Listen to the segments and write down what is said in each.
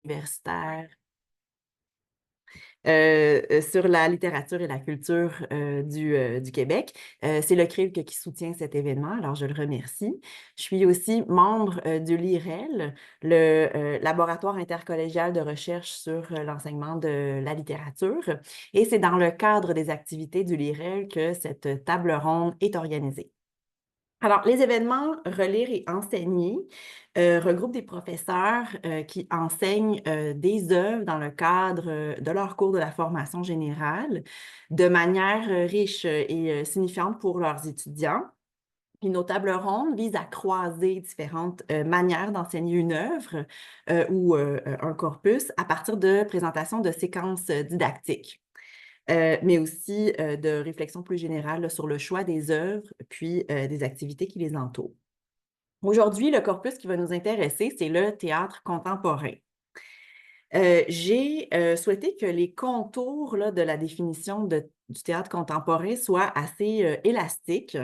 universitaire sur la littérature et la culture du Québec. C'est le CRILC qui soutient cet événement, alors je le remercie. Je suis aussi membre du LIREL, le laboratoire intercollégial de recherche sur l'enseignement de la littérature. Et c'est dans le cadre des activités du LIREL que cette table ronde est organisée. Alors, les événements Relire et enseigner regroupent des professeurs qui enseignent des œuvres dans le cadre de leur cours de la formation générale de manière riche et signifiante pour leurs étudiants. Puis nos tables rondes visent à croiser différentes manières d'enseigner une œuvre ou un corpus à partir de présentations de séquences didactiques. Mais aussi de réflexion plus générale là, sur le choix des œuvres, puis des activités qui les entourent. Aujourd'hui, le corpus qui va nous intéresser, c'est le théâtre contemporain. J'ai souhaité que les contours là, de la définition du théâtre contemporain soient assez élastiques,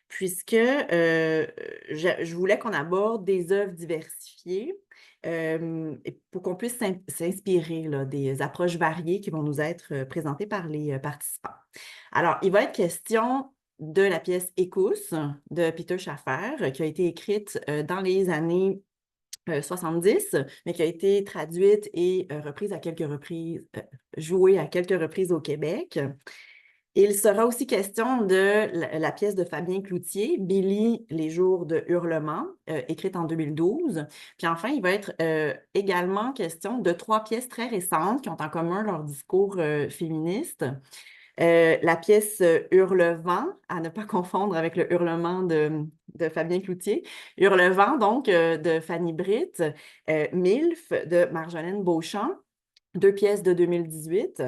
puisque je voulais qu'on aborde des œuvres diversifiées pour qu'on puisse s'inspirer là, des approches variées qui vont nous être présentées par les participants. Alors, il va être question de la pièce Écousse de Peter Schaffer, qui a été écrite dans les années 70, mais qui a été traduite et reprise à quelques reprises, jouée à quelques reprises au Québec. Il sera aussi question de la pièce de Fabien Cloutier, Billy, les jours de hurlement, écrite en 2012. Puis enfin, il va être également question de 3 pièces très récentes qui ont en commun leur discours féministe. La pièce Hurlevent, à ne pas confondre avec le hurlement de Fabien Cloutier. Hurlevent, donc, de Fanny Britt. MILF de Marjolaine Beauchamp. 2 pièces de 2018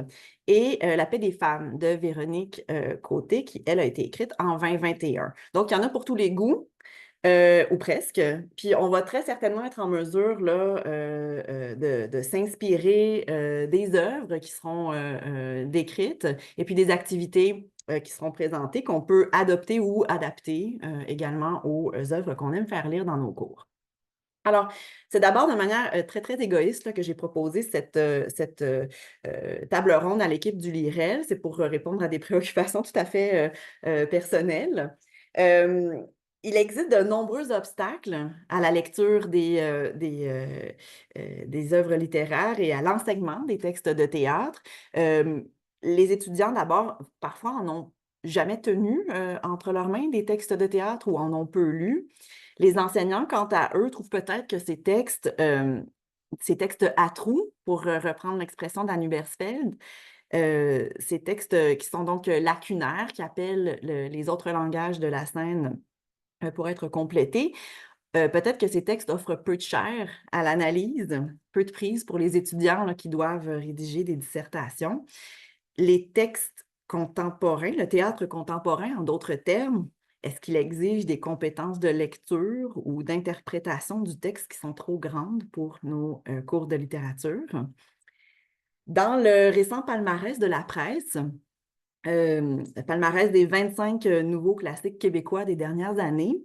et La paix des femmes de Véronique Côté, qui, elle, a été écrite en 2021. Donc, il y en a pour tous les goûts, ou presque. Puis, on va très certainement être en mesure là, de s'inspirer des œuvres qui seront décrites et puis des activités qui seront présentées qu'on peut adopter ou adapter également aux œuvres qu'on aime faire lire dans nos cours. Alors, c'est d'abord de manière très, très égoïste là, que j'ai proposé cette table ronde à l'équipe du LIREL. C'est pour répondre à des préoccupations tout à fait personnelles. Euh, il existe de nombreux obstacles à la lecture des œuvres littéraires et à l'enseignement des textes de théâtre. Les étudiants, d'abord, parfois en ont jamais tenu entre leurs mains des textes de théâtre ou en ont peu lu. Les enseignants, quant à eux, trouvent peut-être que ces textes à trous, pour reprendre l'expression d'Anne Hubbersfeld, ces textes qui sont donc lacunaires, qui appellent les autres langages de la scène pour être complétés. Peut-être que ces textes offrent peu de chair à l'analyse, peu de prise pour les étudiants là, qui doivent rédiger des dissertations. Les textes contemporains, le théâtre contemporain, en d'autres termes, est-ce qu'il exige des compétences de lecture ou d'interprétation du texte qui sont trop grandes pour nos cours de littérature? Dans le récent palmarès de la presse, le palmarès des 25 nouveaux classiques québécois des dernières années,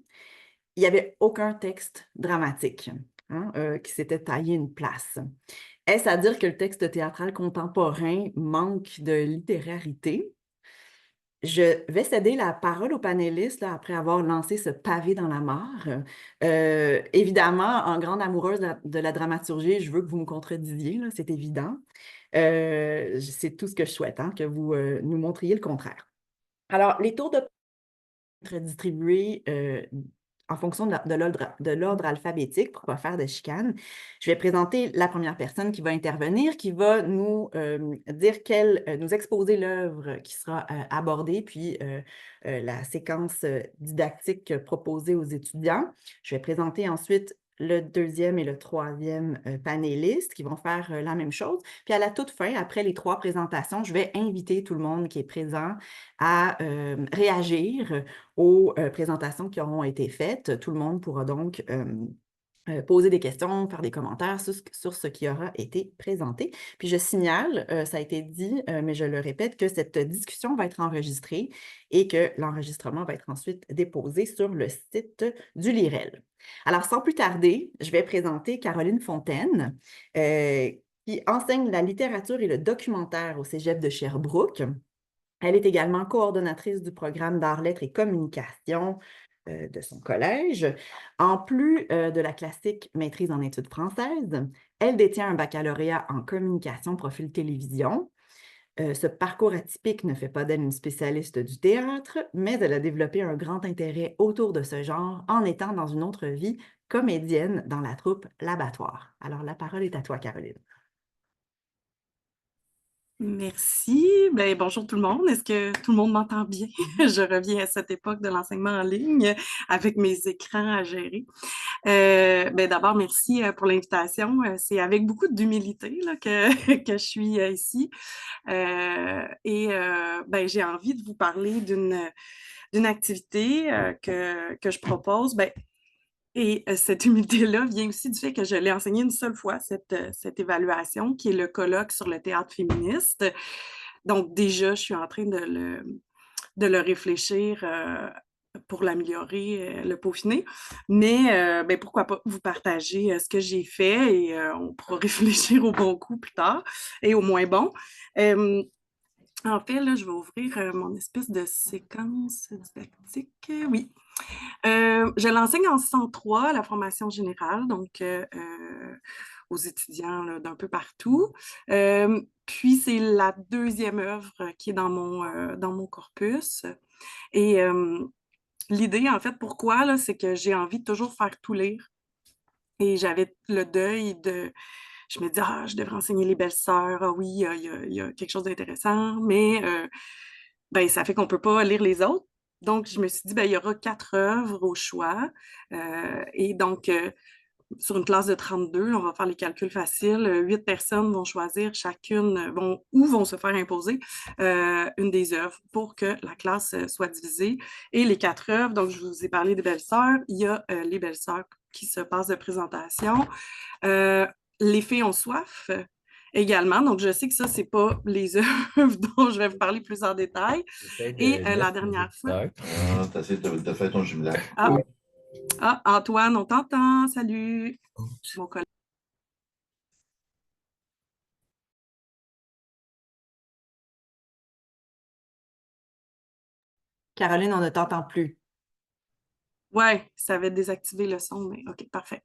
il n'y avait aucun texte dramatique hein, qui s'était taillé une place. Est-ce à dire que le texte théâtral contemporain manque de littérarité? Je vais céder la parole aux panélistes là, après avoir lancé ce pavé dans la mare. Évidemment, en grande amoureuse de la dramaturgie, je veux que vous me contredisiez, là, c'est évident. C'est tout ce que je souhaite, hein, que vous nous montriez le contraire. Alors, les tours de être distribués en fonction de l'ordre alphabétique pour ne pas faire de chicane. Je vais présenter la première personne qui va intervenir, qui va nous dire nous exposer l'œuvre qui sera abordée, puis la séquence didactique proposée aux étudiants. Je vais présenter ensuite le deuxième et le troisième panélistes qui vont faire la même chose. Puis à la toute fin, après les 3 présentations, je vais inviter tout le monde qui est présent à réagir aux présentations qui auront été faites. Tout le monde pourra donc poser des questions, faire des commentaires sur ce qui aura été présenté. Puis je signale, ça a été dit, mais je le répète, que cette discussion va être enregistrée et que l'enregistrement va être ensuite déposé sur le site du LIREL. Alors, sans plus tarder, je vais présenter Caroline Fontaine, qui enseigne la littérature et le documentaire au Cégep de Sherbrooke. Elle est également coordonnatrice du programme d'art, lettres et communication de son collège. En plus de la classique maîtrise en études françaises, elle détient un baccalauréat en communication profil télévision. Ce parcours atypique ne fait pas d'elle une spécialiste du théâtre, mais elle a développé un grand intérêt autour de ce genre en étant dans une autre vie comédienne dans la troupe L'Abattoir. Alors, la parole est à toi, Caroline. Merci. Ben, bonjour tout le monde. Est-ce que tout le monde m'entend bien? Je reviens à cette époque de l'enseignement en ligne avec mes écrans à gérer. Ben, d'abord, merci pour l'invitation. C'est avec beaucoup d'humilité là, que je suis ici. Ben, j'ai envie de vous parler d'une activité que je propose. Ben, cette humilité-là vient aussi du fait que je l'ai enseignée une seule fois, cette évaluation, qui est le colloque sur le théâtre féministe. Donc, déjà, je suis en train de le réfléchir pour l'améliorer, le peaufiner. Mais ben, pourquoi pas vous partager ce que j'ai fait et on pourra réfléchir au bon coup plus tard et au moins bon. Euh, En fait, là, je vais ouvrir mon espèce de séquence didactique. Oui. Je l'enseigne en 103, la formation générale, donc aux étudiants là, d'un peu partout. Puis, c'est la deuxième œuvre qui est dans mon corpus. Et l'idée, en fait, pourquoi, là, c'est que j'ai envie de toujours faire tout lire. Et j'avais le deuil de... Je me dis, ah, je devrais enseigner les belles-sœurs. Ah oui, il y a quelque chose d'intéressant. Mais ben, ça fait qu'on ne peut pas lire les autres. Donc, je me suis dit, ben, il y aura 4 œuvres au choix. Et donc, sur une classe de 32, on va faire les calculs faciles. 8 personnes vont choisir chacune, vont se faire imposer une des œuvres pour que la classe soit divisée. Et les 4 œuvres, donc je vous ai parlé des belles-sœurs, il y a les belles-sœurs qui se passent de présentation. Les filles ont soif également. Donc, je sais que ça, c'est pas les œuvres dont je vais vous parler plus en détail. Et la dernière fois... Ah, t'as fait ton jumelage. Ah, ah, Antoine, on t'entend. Salut. Mon collègue. Caroline, on ne t'entend plus. Ouais, ça avait désactivé le son, mais OK, parfait.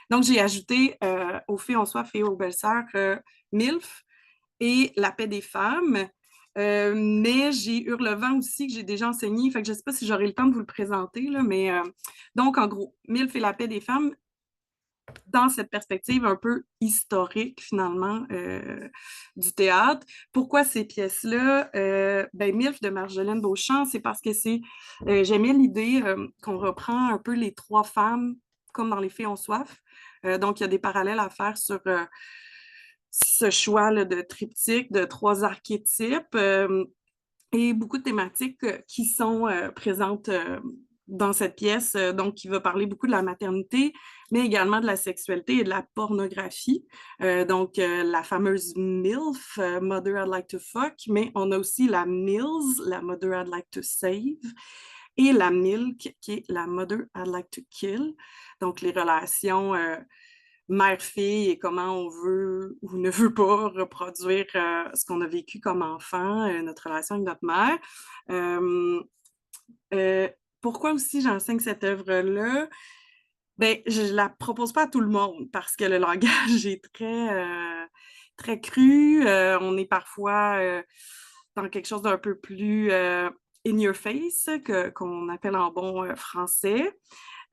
Donc, j'ai ajouté aux filles en soif et aux belles-sœurs MILF et La paix des femmes. Mais j'ai Hurlevent aussi, que j'ai déjà enseigné. Fait que je ne sais pas si j'aurai le temps de vous le présenter, là, mais donc, en gros, MILF et La paix des femmes, dans cette perspective un peu historique, finalement, du théâtre. Pourquoi ces pièces-là? Ben, MILF de Marjolaine Beauchamp, c'est parce que j'aimais l'idée qu'on reprend un peu les 3 femmes, comme dans Les filles ont soif. Donc, il y a des parallèles à faire sur ce choix là, de triptyque, de 3 archétypes. Et beaucoup de thématiques qui sont présentes dans cette pièce, donc qui va parler beaucoup de la maternité, mais également de la sexualité et de la pornographie. Donc, la fameuse MILF, Mother I'd Like to Fuck, mais on a aussi la MILS, la Mother I'd Like to Save, et la MILK, qui est la Mother I'd Like to Kill. Donc, les relations mère-fille et comment on veut ou ne veut pas reproduire ce qu'on a vécu comme enfant, notre relation avec notre mère. Euh, Pourquoi aussi j'enseigne cette œuvre-là? Ben, je ne la propose pas à tout le monde parce que le langage est très cru. On est parfois dans quelque chose d'un peu plus in your face, qu'on appelle en bon français.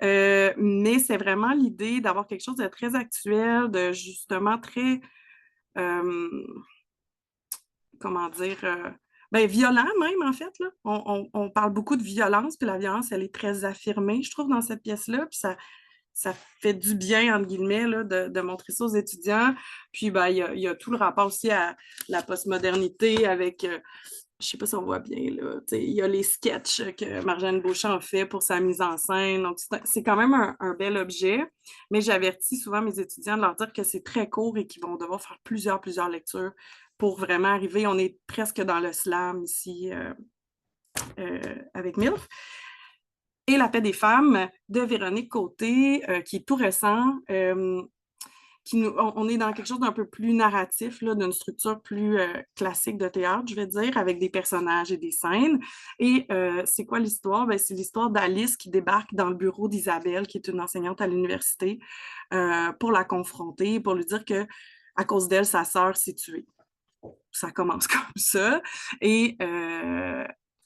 Mais c'est vraiment l'idée d'avoir quelque chose de très actuel, de justement très, euh, comment dire, ben, violent même, en fait. Là. On parle beaucoup de violence, puis la violence, elle est très affirmée, je trouve, dans cette pièce-là. Puis ça fait du bien, entre guillemets, là, de montrer ça aux étudiants. Puis, ben, il y a tout le rapport aussi à la postmodernité avec je sais pas si on voit bien, là, il y a les sketchs que Marjane Beauchamp a fait pour sa mise en scène. Donc, c'est quand même un bel objet, mais j'avertis souvent mes étudiants de leur dire que c'est très court et qu'ils vont devoir faire plusieurs lectures pour vraiment arriver. On est presque dans le slam ici avec MILF. Et La paix des femmes de Véronique Côté, qui est tout récent. On est dans quelque chose d'un peu plus narratif, d'une structure plus classique de théâtre, je vais dire, avec des personnages et des scènes. Et c'est quoi l'histoire? Ben, c'est l'histoire d'Alice qui débarque dans le bureau d'Isabelle, qui est une enseignante à l'université, pour la confronter, pour lui dire que à cause d'elle, sa sœur s'est tuée. Ça commence comme ça. Et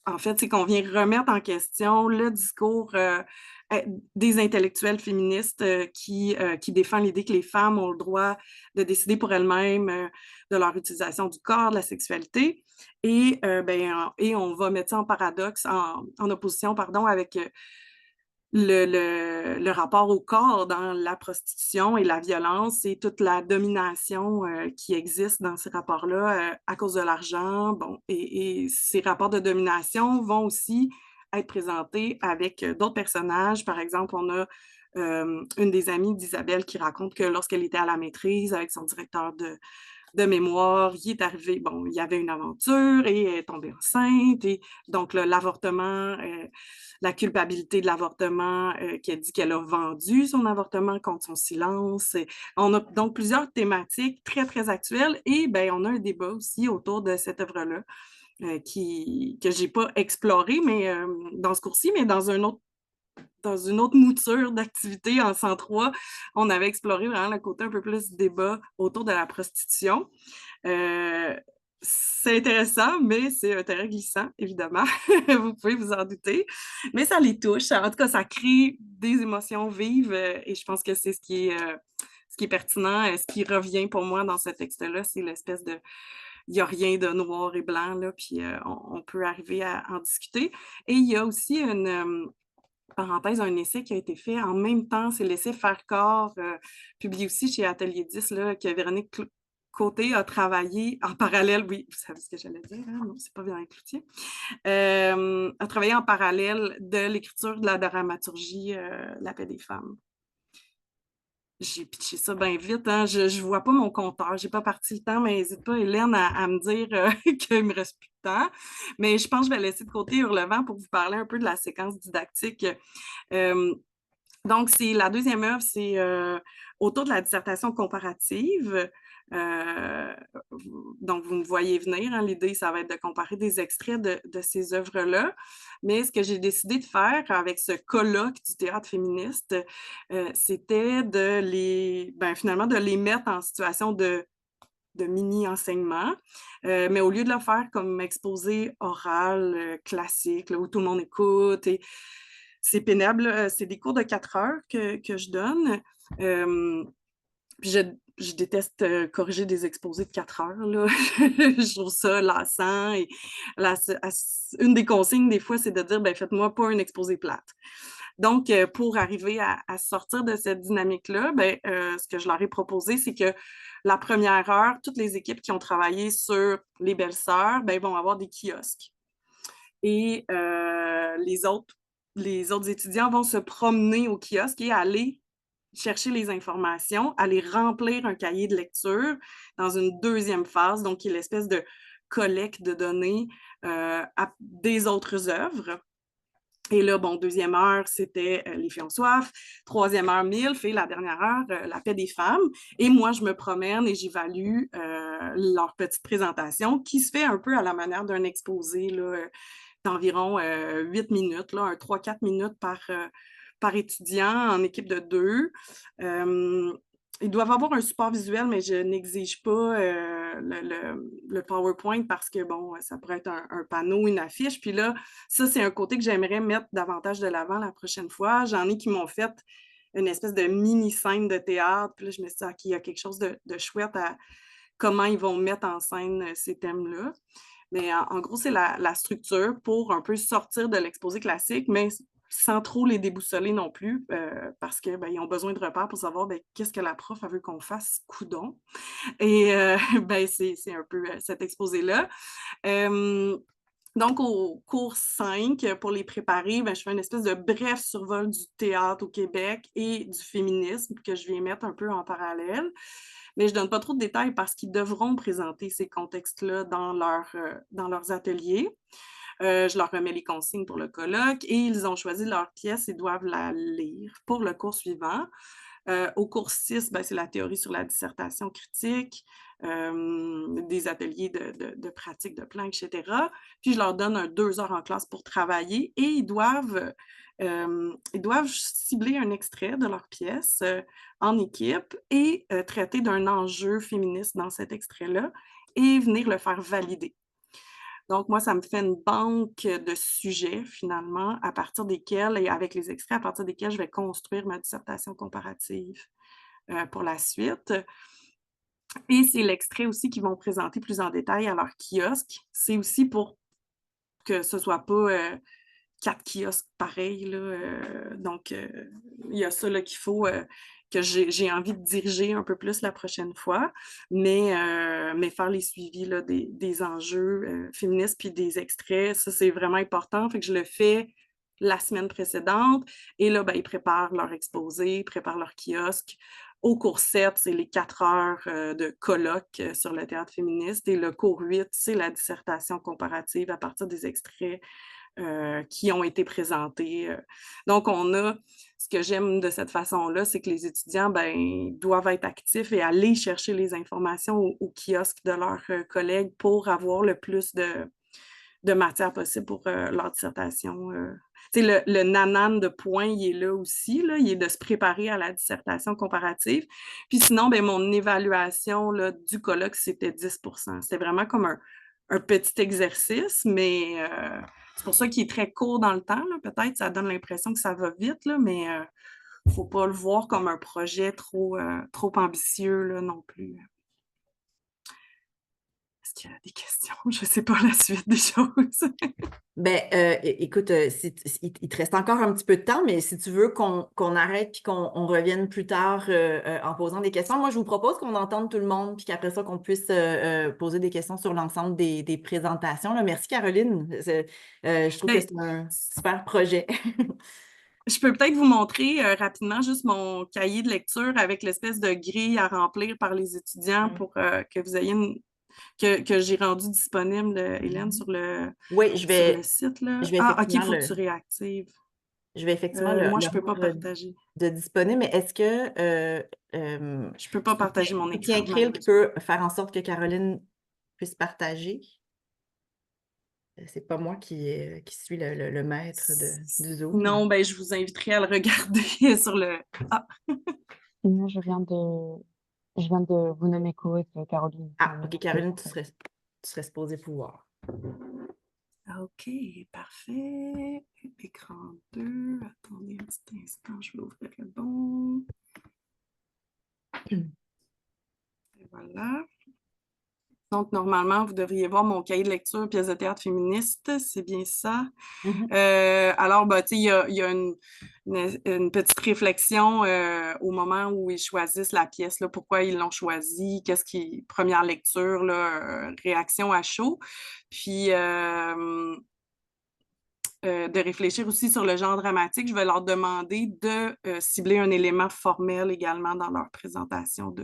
en fait, c'est qu'on vient remettre en question le discours des intellectuels féministes qui défendent l'idée que les femmes ont le droit de décider pour elles-mêmes de leur utilisation du corps, de la sexualité. Et on va mettre ça en paradoxe, en opposition, pardon, avec le rapport au corps dans la prostitution et la violence et toute la domination qui existe dans ces rapports-là à cause de l'argent. Bon, et ces rapports de domination vont aussi être présentés avec d'autres personnages. Par exemple, on a une des amies d'Isabelle qui raconte que lorsqu'elle était à la maîtrise avec son directeur de mémoire, il est arrivé, bon, il y avait une aventure et elle est tombée enceinte. Et donc, l'avortement, la culpabilité de l'avortement, qui a dit qu'elle a vendu son avortement contre son silence. On a donc plusieurs thématiques très, très actuelles et ben, on a un débat aussi autour de cette œuvre-là que je n'ai pas exploré mais, dans ce cours-ci, mais dans une autre mouture d'activité en 103, on avait exploré vraiment le côté un peu plus débat autour de la prostitution. C'est intéressant, mais c'est un terrain glissant, évidemment. Vous pouvez vous en douter. Mais ça les touche. En tout cas, ça crée des émotions vives et je pense que c'est ce qui est pertinent, ce qui revient pour moi dans ce texte-là, c'est l'espèce de... Il n'y a rien de noir et blanc, là, puis on peut arriver à en discuter. Et il y a aussi une... parenthèse, un essai qui a été fait en même temps, c'est l'essai Faire corps, publié aussi chez Atelier 10, là, que Véronique Côté a travaillé en parallèle, oui, vous savez ce que j'allais dire, hein? Non, c'est pas Véronique Cloutier, a travaillé en parallèle de l'écriture de la dramaturgie La paix des femmes. J'ai pitché ça bien vite, hein? Je ne vois pas mon compteur, j'ai pas parti le temps, mais n'hésite pas, Hélène, à me dire qu'il me reste plus de temps. Mais je pense que je vais laisser de côté Hurlevent pour vous parler un peu de la séquence didactique. Donc, la deuxième œuvre, c'est autour de la dissertation comparative. Donc, vous me voyez venir, hein, l'idée, ça va être de comparer des extraits de ces œuvres-là. Mais ce que j'ai décidé de faire avec ce colloque du théâtre féministe, c'était finalement de les mettre en situation de mini-enseignement, mais au lieu de le faire comme exposé oral classique, là, où tout le monde écoute, et c'est pénible, c'est des cours de 4 heures que je donne. Puis je déteste corriger des exposés de 4 heures, là. Je trouve ça lassant. Et une des consignes, des fois, c'est de dire, ben, faites-moi pas un exposé plate. Donc, pour arriver à sortir de cette dynamique-là, ben, ce que je leur ai proposé, c'est que la première heure, toutes les équipes qui ont travaillé sur les belles-sœurs, ben, vont avoir des kiosques. Et les autres étudiants vont se promener au kiosque et aller chercher les informations, aller remplir un cahier de lecture dans une deuxième phase, donc qui est l'espèce de collecte de données des autres œuvres. Et là, bon, deuxième heure, c'était Les filles ont soif. Troisième heure, MILF. Et la dernière heure, La paix des femmes. Et moi, je me promène et j'évalue leur petite présentation qui se fait un peu à la manière d'un exposé d'environ 8 minutes, là, 3-4 minutes par étudiant en équipe de 2. Ils doivent avoir un support visuel, mais je n'exige pas le PowerPoint parce que, bon, ça pourrait être un panneau, une affiche. Puis là, ça, c'est un côté que j'aimerais mettre davantage de l'avant la prochaine fois. J'en ai qui m'ont fait une espèce de mini-scène de théâtre. Puis là, je me suis dit, OK, il y a quelque chose de chouette à comment ils vont mettre en scène ces thèmes-là. Mais en gros, c'est la structure pour un peu sortir de l'exposé classique, mais sans trop les déboussoler non plus, parce qu'ils ont besoin de repères pour savoir qu'est-ce que la prof veut qu'on fasse, coudon. Et c'est un peu cet exposé-là. Donc, au cours 5, pour les préparer, je fais une espèce de bref survol du théâtre au Québec et du féminisme que je viens mettre un peu en parallèle. Mais je ne donne pas trop de détails parce qu'ils devront présenter ces contextes-là dans leurs ateliers. Je leur remets les consignes pour le colloque et ils ont choisi leur pièce et doivent la lire pour le cours suivant. Au cours 6, c'est la théorie sur la dissertation critique, des ateliers de pratique de plan, etc. Puis je leur donne 2 heures en classe pour travailler et ils doivent cibler un extrait de leur pièce en équipe et traiter d'un enjeu féministe dans cet extrait-là et venir le faire valider. Donc, moi, ça me fait une banque de sujets, finalement, à partir desquels, et avec les extraits, à partir desquels je vais construire ma dissertation comparative pour la suite. Et c'est l'extrait aussi qu'ils vont présenter plus en détail à leur kiosque. C'est aussi pour que ce ne soit pas 4 kiosques pareils, là. Donc, il y a ça là, qu'il faut que j'ai envie de diriger un peu plus la prochaine fois, mais faire les suivis là, des enjeux féministes puis des extraits, ça, c'est vraiment important. Fait que je le fais la semaine précédente et là, ils préparent leur exposé, ils préparent leur kiosque. Au cours 7, c'est les 4 heures de colloque sur le théâtre féministe et le cours 8, c'est la dissertation comparative à partir des extraits qui ont été présentés. Donc, ce que j'aime de cette façon-là, c'est que les étudiants doivent être actifs et aller chercher les informations au kiosque de leurs collègues pour avoir le plus de matière possible pour leur dissertation. Le nanan de points, il est là aussi, là, il est de se préparer à la dissertation comparative. Puis sinon, mon évaluation là, du colloque, c'était 10%. C'était vraiment comme un petit exercice, mais c'est pour ça qu'il est très court dans le temps. Peut-être ça donne l'impression que ça va vite, là, mais il ne faut pas le voir comme un projet trop ambitieux là, non plus. Est-ce qu'il y a des questions? Je ne sais pas la suite des choses. Écoute, il te reste encore un petit peu de temps, mais si tu veux qu'on arrête puis qu'on revienne plus tard en posant des questions, moi, je vous propose qu'on entende tout le monde puis qu'après ça, qu'on puisse poser des questions sur l'ensemble des présentations. Là. Merci, Caroline. Je trouve que c'est un super projet. Je peux peut-être vous montrer rapidement juste mon cahier de lecture avec l'espèce de grille à remplir par les étudiants pour que vous ayez que j'ai rendu disponible, Hélène, sur le site. Là. OK, il faut que tu réactives. Je vais effectivement moi, je ne peux pas partager. De disponible, mais est-ce que je ne peux pas partager mon écran. Tiens, Krill qui peut faire en sorte que Caroline puisse partager? C'est pas moi qui suis le maître du Zoom. Non, je vous inviterai à le regarder sur le... Ah! Non, je viens de vous nommer co-host, Caroline. Ah, OK, Caroline, tu serais supposée pouvoir. OK, parfait. Écran 2. Attendez un petit instant, je vais ouvrir le bon. Et voilà. Donc, normalement, vous devriez voir mon cahier de lecture pièce de théâtre féministe, c'est bien ça. Alors, il y a une petite réflexion au moment où ils choisissent la pièce, là, pourquoi ils l'ont choisie, première lecture, là, réaction à chaud. Puis, de réfléchir aussi sur le genre dramatique. Je vais leur demander de cibler un élément formel également dans leur présentation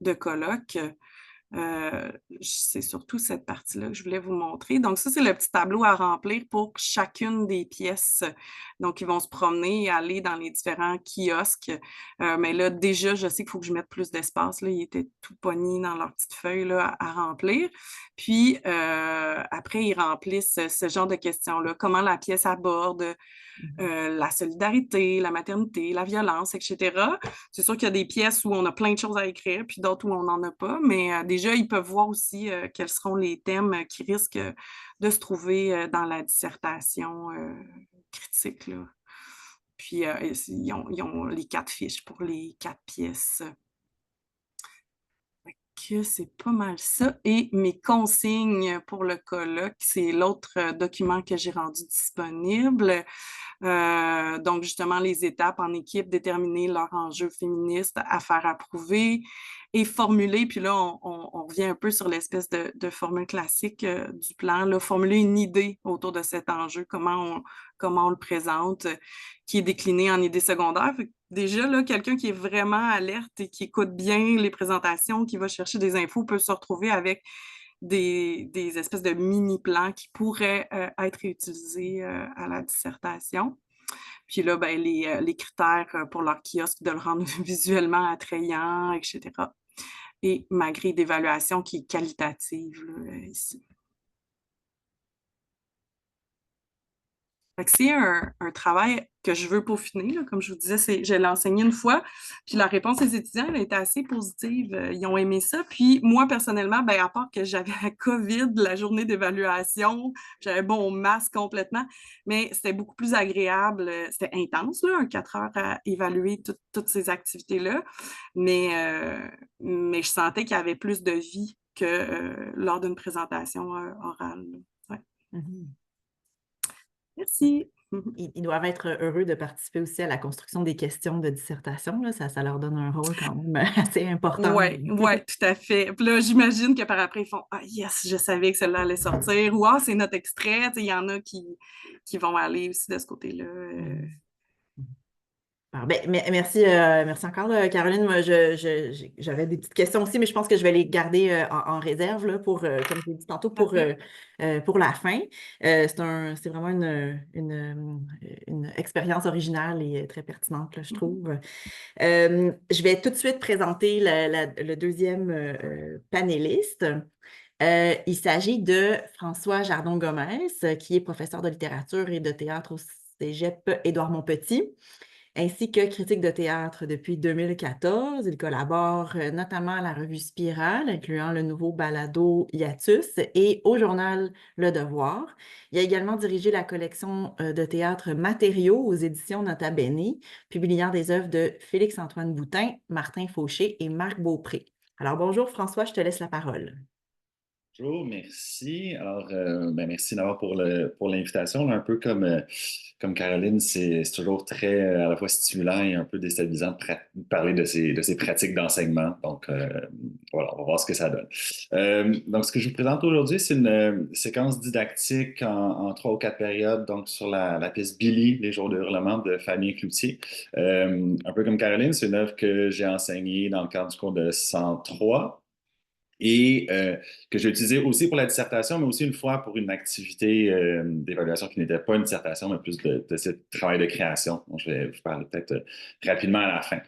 de colloque. C'est surtout cette partie-là que je voulais vous montrer. Donc, ça, c'est le petit tableau à remplir pour chacune des pièces. Donc, ils vont se promener et aller dans les différents kiosques. Mais là, déjà, je sais qu'il faut que je mette plus d'espace. Là, ils étaient tout pognés dans leur petite feuille là, à remplir. Puis, après, ils remplissent ce genre de questions-là. Comment la pièce aborde la solidarité, la maternité, la violence, etc. C'est sûr qu'il y a des pièces où on a plein de choses à écrire, puis d'autres où on n'en a pas, mais déjà, ils peuvent voir aussi quels seront les thèmes qui risquent de se trouver dans la dissertation critique. Là. Puis, ils ont les 4 fiches pour les 4 pièces. C'est pas mal ça. Et mes consignes pour le colloque, c'est l'autre document que j'ai rendu disponible. Donc, justement, les étapes en équipe, déterminer leur enjeu féministe à faire approuver et formuler. Puis là, on revient un peu sur l'espèce de formule classique du plan, là, formuler une idée autour de cet enjeu, comment on le présente, qui est décliné en idées secondaires. Fait que déjà, là, quelqu'un qui est vraiment alerte et qui écoute bien les présentations, qui va chercher des infos, peut se retrouver avec des espèces de mini-plans qui pourraient être réutilisés à la dissertation. Puis là, ben, les critères pour leur kiosque, de le rendre visuellement attrayant, etc. Et ma grille d'évaluation qui est qualitative là, ici. Fait que c'est un travail que je veux peaufiner, là. Comme je vous disais, je l'ai enseigné une fois, puis la réponse des étudiants elle a été assez positive. Ils ont aimé ça. Puis moi, personnellement, ben, à part que j'avais la COVID, la journée d'évaluation, j'avais mon masque complètement, mais c'était beaucoup plus agréable. C'était intense, là, 4 heures à évaluer toutes ces activités-là, mais je sentais qu'il y avait plus de vie que lors d'une présentation orale. Ouais. Mhm. Merci. Ils doivent être heureux de participer aussi à la construction des questions de dissertation. Là. Ça leur donne un rôle quand même assez important. Oui, tout à fait. Puis là, j'imagine que par après, ils font « Ah, yes, je savais que celle-là allait sortir » ou « Ah, c'est notre extrait. » Il y en a qui vont aller aussi de ce côté-là. Merci encore, là, Caroline. Moi, j'avais des petites questions aussi, mais je pense que je vais les garder en réserve là, pour, comme je l'ai dit tantôt, pour la fin. C'est vraiment une expérience originale et très pertinente, là, je trouve. Je vais tout de suite présenter le deuxième panéliste. Il s'agit de François Jardon-Gomez, qui est professeur de littérature et de théâtre au Cégep Édouard-Montpetit, ainsi que critique de théâtre depuis 2014. Il collabore notamment à la revue Spirale, incluant le nouveau balado Hiatus, et au journal Le Devoir. Il a également dirigé la collection de théâtre Matériaux aux éditions Nota Bene, publiant des œuvres de Félix-Antoine Boutin, Martin Fauché et Marc Beaupré. Alors bonjour François, je te laisse la parole. Bonjour, merci. Alors, merci d'abord pour l'invitation. Un peu comme Caroline, c'est toujours très à la fois stimulant et un peu déstabilisant de parler de ces pratiques d'enseignement. Donc, voilà, on va voir ce que ça donne. Donc, ce que je vous présente aujourd'hui, c'est une séquence didactique en 3 ou 4 périodes, donc sur la pièce Billy, Les jours de hurlement de Fabien Cloutier. Un peu comme Caroline, c'est une œuvre que j'ai enseignée dans le cadre du cours de 103. Et que j'ai utilisé aussi pour la dissertation, mais aussi une fois pour une activité d'évaluation qui n'était pas une dissertation, mais plus de ce travail de création. Donc, je vais vous parler peut-être rapidement à la fin.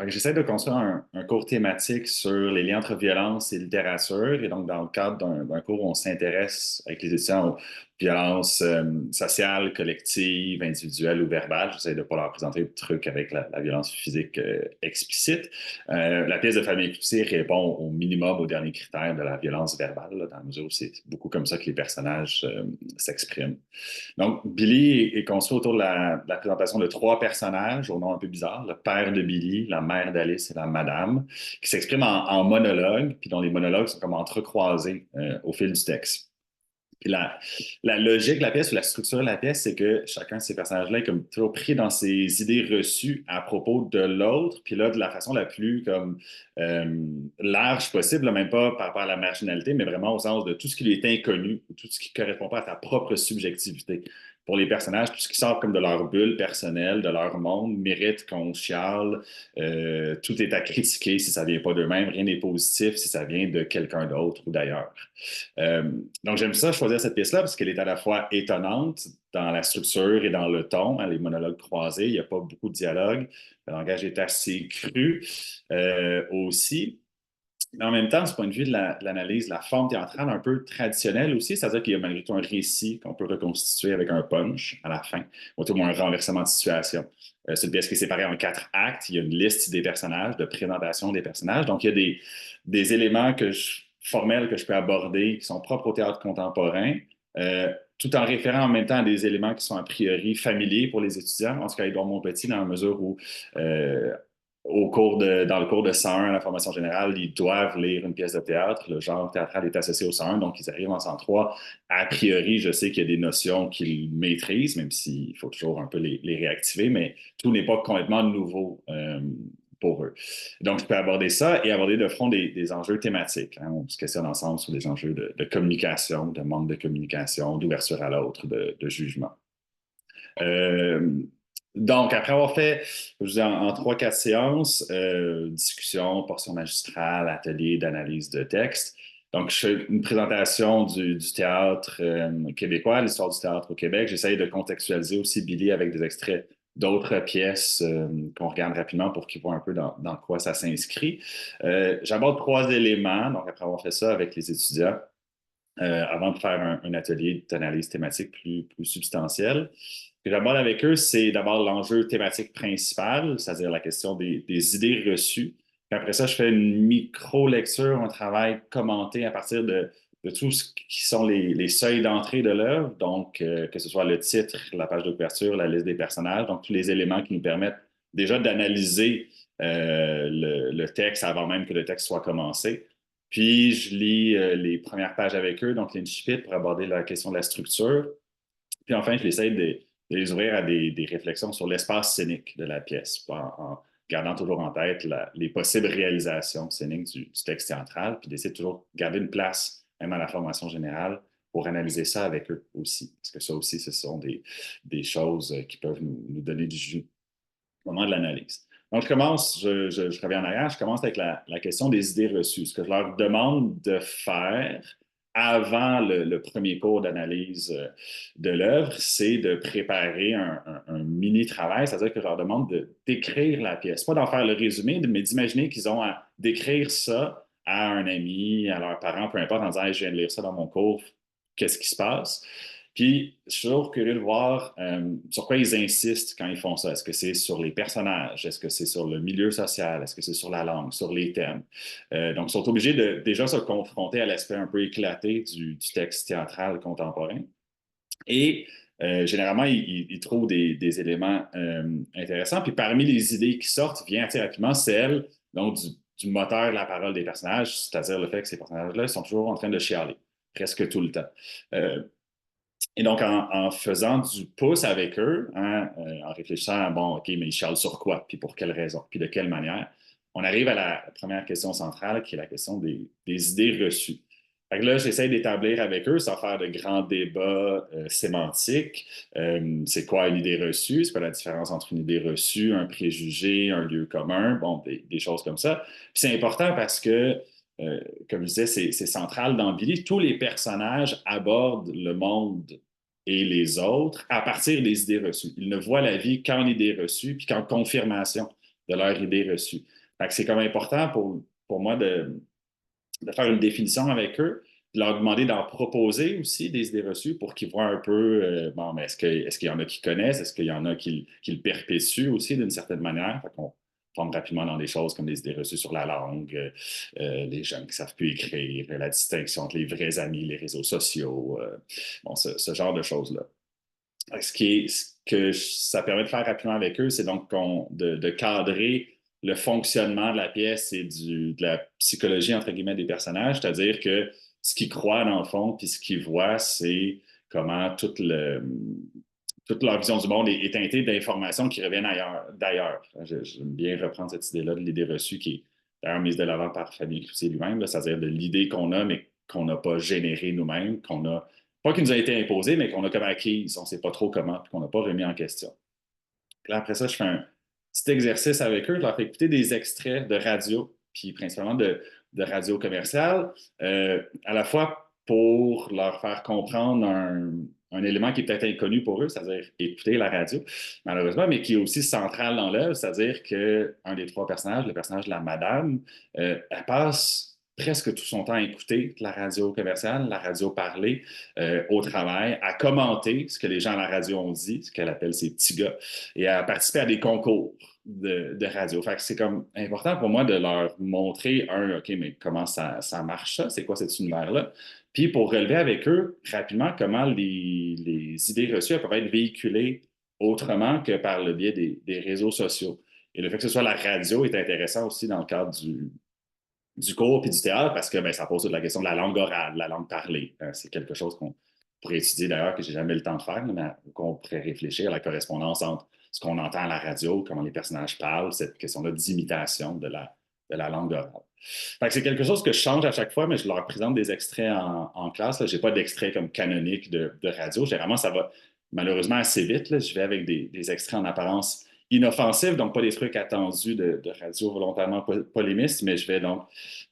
J'essaie de construire un cours thématique sur les liens entre violence et littérature. Et donc, dans le cadre d'un cours où on s'intéresse avec les étudiants aux violences sociales, collectives, individuelles ou verbales, j'essaie de ne pas leur présenter de trucs avec la violence physique explicite. La pièce de Fabien Cloutier répond au minimum aux derniers critères de la violence verbale, là, dans la mesure où c'est beaucoup comme ça que les personnages s'expriment. Donc, Billy est construit autour de la présentation de 3 personnages au nom un peu bizarre, le père de Billy, la mère d'Alice et la madame, qui s'expriment en monologue, puis dont les monologues sont comme entrecroisés au fil du texte. Puis la logique de la pièce ou la structure de la pièce, c'est que chacun de ces personnages-là est comme toujours pris dans ses idées reçues à propos de l'autre, puis là, de la façon la plus comme large possible, là, même pas par rapport à la marginalité, mais vraiment au sens de tout ce qui lui est inconnu, tout ce qui ne correspond pas à ta propre subjectivité. Pour les personnages, tout ce qui sort comme de leur bulle personnelle, de leur monde, mérite qu'on chiale. Tout est à critiquer si ça ne vient pas d'eux-mêmes. Rien n'est positif si ça vient de quelqu'un d'autre ou d'ailleurs. Donc, j'aime ça, choisir cette pièce-là, parce qu'elle est à la fois étonnante dans la structure et dans le ton, hein, les monologues croisés. Il n'y a pas beaucoup de dialogue. Le langage est assez cru aussi. Mais en même temps, du point de vue de l'analyse, la forme théâtrale un peu traditionnelle aussi, c'est-à-dire qu'il y a malgré tout un récit qu'on peut reconstituer avec un punch à la fin, ou au moins un renversement de situation. C'est une pièce qui est séparée en 4 actes. Il y a une liste des personnages, de présentation des personnages. Donc, il y a des éléments formels que je peux aborder qui sont propres au théâtre contemporain, tout en référant en même temps à des éléments qui sont a priori familiers pour les étudiants. En tout cas, Édouard-Montpetit, dans la mesure où dans le cours de 101 à la formation générale, ils doivent lire une pièce de théâtre. Le genre théâtral est associé au 101, donc ils arrivent en 103. A priori, je sais qu'il y a des notions qu'ils maîtrisent, même s'il faut toujours un peu les réactiver, mais tout n'est pas complètement nouveau pour eux. Donc, je peux aborder ça et aborder de front des enjeux thématiques. Hein. On se questionne ensemble sur des enjeux de communication, de manque de communication, d'ouverture à l'autre, de jugement. Donc, après avoir fait, je vous dis, en 3-4 séances, discussion, portion magistrale, atelier d'analyse de texte. Donc, je fais une présentation du théâtre québécois, l'histoire du théâtre au Québec. J'essaye de contextualiser aussi Billy avec des extraits d'autres pièces qu'on regarde rapidement pour qu'ils voient un peu dans quoi ça s'inscrit. J'aborde 3 éléments, donc après avoir fait ça avec les étudiants, avant de faire un atelier d'analyse thématique plus substantiel. Ce que j'aborde avec eux, c'est d'abord l'enjeu thématique principal, c'est-à-dire la question des idées reçues. Puis après ça, je fais une micro-lecture, un travail commenté à partir de tout ce qui sont les seuils d'entrée de l'œuvre, donc que ce soit le titre, la page de couverture, la liste des personnages, donc tous les éléments qui nous permettent déjà d'analyser le texte avant même que le texte soit commencé. Puis, je lis les premières pages avec eux, donc l'incipit pour aborder la question de la structure. Puis enfin, je essaie de les ouvrir à des réflexions sur l'espace scénique de la pièce, en gardant toujours en tête les possibles réalisations scéniques du texte théâtral, puis d'essayer de toujours garder une place, même à la formation générale, pour analyser ça avec eux aussi. Parce que ça aussi, ce sont des choses qui peuvent nous donner du jus au moment de l'analyse. Donc, je reviens en arrière, je commence avec la question des idées reçues. Ce que je leur demande de faire avant le premier cours d'analyse de l'œuvre, c'est de préparer un mini-travail, c'est-à-dire que je leur demande d'écrire la pièce. Pas d'en faire le résumé, mais d'imaginer qu'ils ont à d'écrire ça à un ami, à leurs parents, peu importe, en disant hey, « je viens de lire ça dans mon cours, qu'est-ce qui se passe? » Puis, je suis toujours curieux de voir sur quoi ils insistent quand ils font ça. Est-ce que c'est sur les personnages? Est-ce que c'est sur le milieu social? Est-ce que c'est sur la langue, sur les thèmes? Donc, ils sont obligés de déjà se confronter à l'aspect un peu éclaté du texte théâtral contemporain. Et généralement, ils trouvent des éléments intéressants. Puis, parmi les idées qui sortent, vient assez rapidement celle donc, du moteur de la parole des personnages, c'est-à-dire le fait que ces personnages-là sont toujours en train de chialer, presque tout le temps. Et donc, en faisant du pouce avec eux, hein, en réfléchissant à, bon, OK, mais ils chialent sur quoi, puis pour quelle raison, puis de quelle manière, on arrive à la première question centrale, qui est la question des idées reçues. Fait que là, j'essaie d'établir avec eux, sans faire de grands débats sémantiques, c'est quoi une idée reçue, c'est quoi la différence entre une idée reçue, un préjugé, un lieu commun, bon, des choses comme ça. Puis c'est important parce que comme je disais, c'est central dans Billy. Tous les personnages abordent le monde et les autres à partir des idées reçues. Ils ne voient la vie qu'en idées reçues puis qu'en confirmation de leurs idées reçues. Fait que c'est comme important pour moi de faire une définition avec eux, de leur demander d'en proposer aussi des idées reçues pour qu'ils voient un peu, bon, mais est-ce qu'il y en a qui connaissent, est-ce qu'il y en a qui le perpétuent aussi d'une certaine manière? Fait qu'on tombe rapidement dans des choses comme des idées reçues sur la langue, les jeunes qui ne savent plus écrire, la distinction entre les vrais amis, les réseaux sociaux, bon, ce genre de choses-là. Ce que ça permet de faire rapidement avec eux, c'est donc de cadrer le fonctionnement de la pièce et de la psychologie, entre guillemets, des personnages, c'est-à-dire que ce qu'ils croient, dans le fond, puis ce qu'ils voient, c'est comment toute leur vision du monde est teintée d'informations qui reviennent d'ailleurs. J'aime bien reprendre cette idée-là de l'idée reçue qui est d'ailleurs mise de l'avant par Fabien Cloutier lui-même, c'est-à-dire de l'idée qu'on a, mais qu'on n'a pas générée nous-mêmes, pas qui nous a été imposée, mais qu'on a comme acquise, on ne sait pas trop comment, puis qu'on n'a pas remis en question. Puis là, après ça, je fais un petit exercice avec eux, je leur fais écouter des extraits de radio, puis principalement de radio commerciale, à la fois pour leur faire comprendre un élément qui est peut-être inconnu pour eux, c'est-à-dire écouter la radio, malheureusement, mais qui est aussi central dans l'œuvre, c'est-à-dire qu'un des 3 personnages, le personnage de la madame, elle passe presque tout son temps à écouter la radio commerciale, la radio parlée au travail, à commenter ce que les gens à la radio ont dit, ce qu'elle appelle ses petits gars, et à participer à des concours de radio. Fait que c'est comme important pour moi de leur montrer OK, mais comment ça marche ça? C'est quoi cet univers-là? Puis pour relever avec eux rapidement comment les idées reçues peuvent être véhiculées autrement que par le biais des réseaux sociaux. Et le fait que ce soit la radio est intéressant aussi dans le cadre du cours puis du théâtre parce que ben, ça pose toute la question de la langue orale, la langue parlée. C'est quelque chose qu'on pourrait étudier d'ailleurs, que j'ai jamais le temps de faire, mais qu'on pourrait réfléchir à la correspondance entre ce qu'on entend à la radio, comment les personnages parlent, cette question-là d'imitation de la langue orale. Fait que c'est quelque chose que je change à chaque fois, mais je leur présente des extraits en classe. Je n'ai pas d'extraits comme canonique de radio. Généralement, ça va malheureusement assez vite. Là. Je vais avec des extraits en apparence inoffensifs, donc pas des trucs attendus de radio volontairement polémistes, mais je vais donc,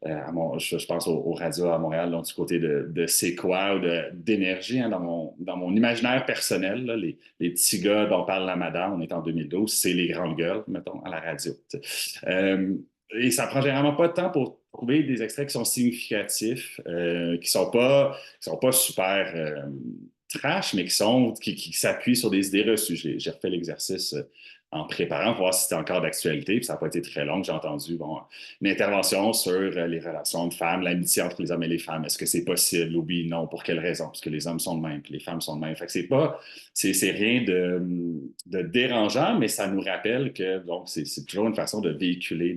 je pense aux radios à Montréal, donc du côté de C'est quoi ou d'énergie, hein, dans mon imaginaire personnel. Là, les petits gars dont parle la madame, on est en 2012, c'est les grandes gueules, mettons, à la radio. Et ça prend généralement pas de temps pour trouver des extraits qui sont significatifs, qui sont pas super trash, mais qui s'appuient sur des idées reçues. J'ai refait l'exercice en préparant pour voir si c'était encore d'actualité, puis ça n'a pas été très long. J'ai entendu une intervention sur les relations de femmes, l'amitié entre les hommes et les femmes. Est-ce que c'est possible? Oui, non. Pour quelles raisons? Parce que les hommes sont de même, puis les femmes sont de même. Fait que c'est rien de dérangeant, mais ça nous rappelle que donc c'est toujours une façon de véhiculer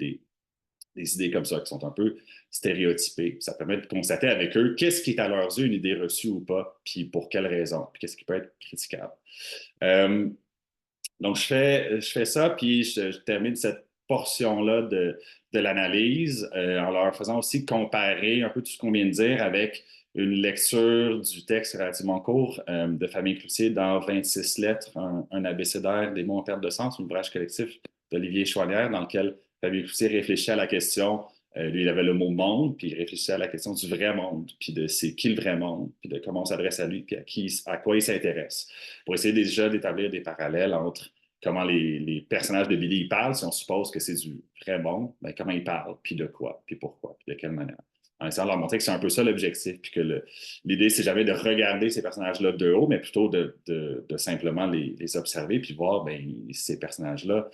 des idées comme ça qui sont un peu stéréotypées. Ça permet de constater avec eux qu'est-ce qui est à leurs yeux une idée reçue ou pas, puis pour quelles raisons, puis qu'est-ce qui peut être critiquable. Donc, je fais ça, puis je termine cette portion-là de l'analyse en leur faisant aussi comparer un peu tout ce qu'on vient de dire avec une lecture du texte relativement court de Fabien Cloutier dans 26 lettres, un abécédaire des mots en perte de sens, un ouvrage collectif d'Olivier Chouanière dans lequel Fabien Cloutier réfléchit à la question, lui il avait le mot monde, puis il réfléchissait à la question du vrai monde, puis de c'est qui le vrai monde, puis de comment on s'adresse à lui, puis à quoi il s'intéresse, pour essayer déjà d'établir des parallèles entre comment les personnages de Billy parlent, si on suppose que c'est du vrai monde, ben comment ils parlent, puis de quoi, puis pourquoi, puis de quelle manière. En essayant de leur montrer que c'est un peu ça l'objectif, puis que l'idée, c'est jamais de regarder ces personnages-là de haut, mais plutôt de simplement les observer, puis voir ben, ces personnages-là,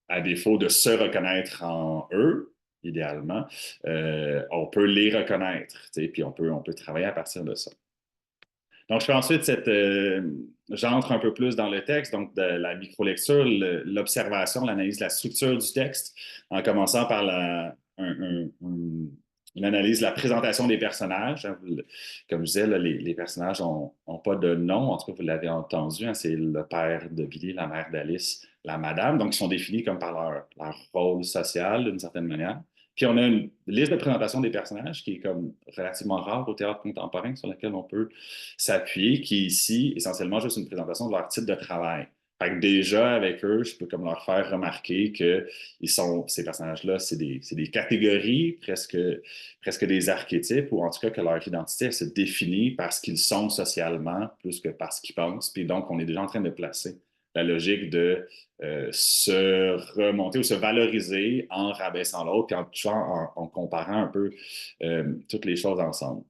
à défaut de se reconnaître en eux, idéalement, on peut les reconnaître, puis on peut travailler à partir de ça. Donc, je fais ensuite j'entre un peu plus dans le texte, donc de la microlecture, l'observation, l'analyse de la structure du texte, en commençant par une analyse de la présentation des personnages. Comme je disais, là, les personnages n'ont pas de nom, en tout cas, vous l'avez entendu, hein, c'est le père de Billy, la mère d'Alice, la madame, donc ils sont définis comme par leur rôle social, d'une certaine manière. Puis on a une liste de présentation des personnages qui est comme relativement rare au théâtre contemporain, sur laquelle on peut s'appuyer, qui est ici essentiellement juste une présentation de leur titre de travail. Fait que déjà, avec eux, je peux comme leur faire remarquer que ces personnages-là, c'est des catégories, presque des archétypes, ou en tout cas que leur identité elle se définit par ce qu'ils sont socialement, plus que par ce qu'ils pensent. Puis donc, on est déjà en train de placer la logique de se remonter ou se valoriser en rabaissant l'autre, puis en comparant un peu toutes les choses ensemble,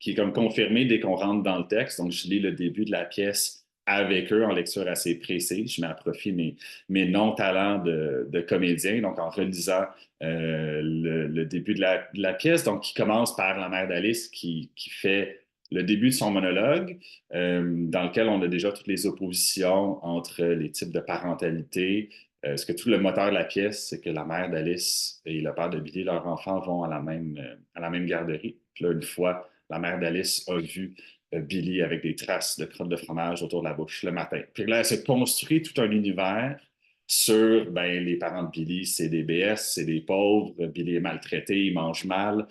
qui est comme confirmé dès qu'on rentre dans le texte. Donc, je lis le début de la pièce avec eux en lecture assez précise. Je mets à profit mes non-talents de comédien, donc en relisant le début de la pièce, donc qui commence par la mère d'Alice qui fait le début de son monologue, dans lequel on a déjà toutes les oppositions entre les types de parentalité. Parce que tout le moteur de la pièce, c'est que la mère d'Alice et le père de Billy, leurs enfants, vont à la même garderie. Puis là, une fois, la mère d'Alice a vu Billy avec des traces de crotte de fromage autour de la bouche le matin. Puis là, elle se construit tout un univers sur les parents de Billy, c'est des BS, c'est des pauvres, Billy est maltraité, il mange mal.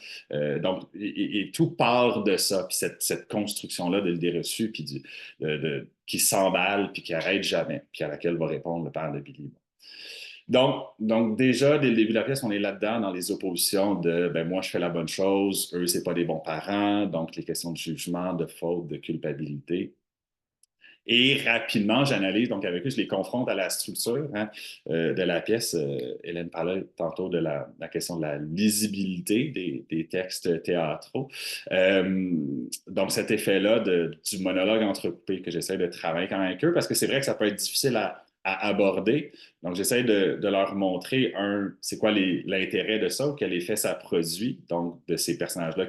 Donc, et tout part de ça, puis cette construction-là de l'idée reçue, puis qui s'emballe, puis qui n'arrête jamais, puis à laquelle va répondre le père de Billy. Donc déjà, dès le début de la pièce, on est là-dedans dans les oppositions de moi, je fais la bonne chose, eux, c'est pas des bons parents, donc les questions de jugement, de faute, de culpabilité. Et rapidement, j'analyse, donc avec eux, je les confronte à la structure de la pièce. Hélène parlait tantôt de la question de la lisibilité des textes théâtraux. Donc cet effet-là du monologue entrecoupé que j'essaie de travailler quand même avec eux, parce que c'est vrai que ça peut être difficile à aborder. Donc, j'essaie de leur montrer, c'est quoi l'intérêt de ça ou quel effet ça produit, donc de ces personnages-là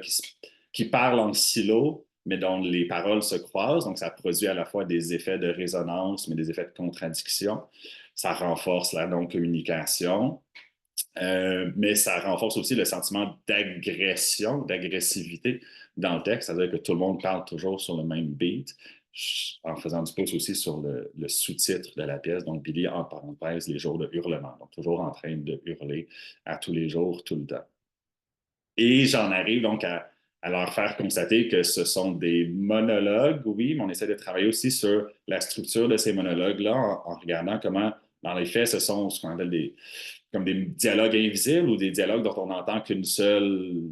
qui parlent en silo, mais dont les paroles se croisent. Donc, ça produit à la fois des effets de résonance, mais des effets de contradiction. Ça renforce la non-communication, mais ça renforce aussi le sentiment d'agression, d'agressivité dans le texte, c'est-à-dire que tout le monde parle toujours sur le même beat. en faisant du pouce aussi sur le sous-titre de la pièce, donc Billy, en parenthèse, les jours de hurlement. Donc, toujours en train de hurler à tous les jours, tout le temps. Et j'en arrive donc à leur faire constater que ce sont des monologues, oui, mais on essaie de travailler aussi sur la structure de ces monologues-là en regardant comment, dans les faits, ce sont ce qu'on appelle comme des dialogues invisibles ou des dialogues dont on n'entend qu'une seule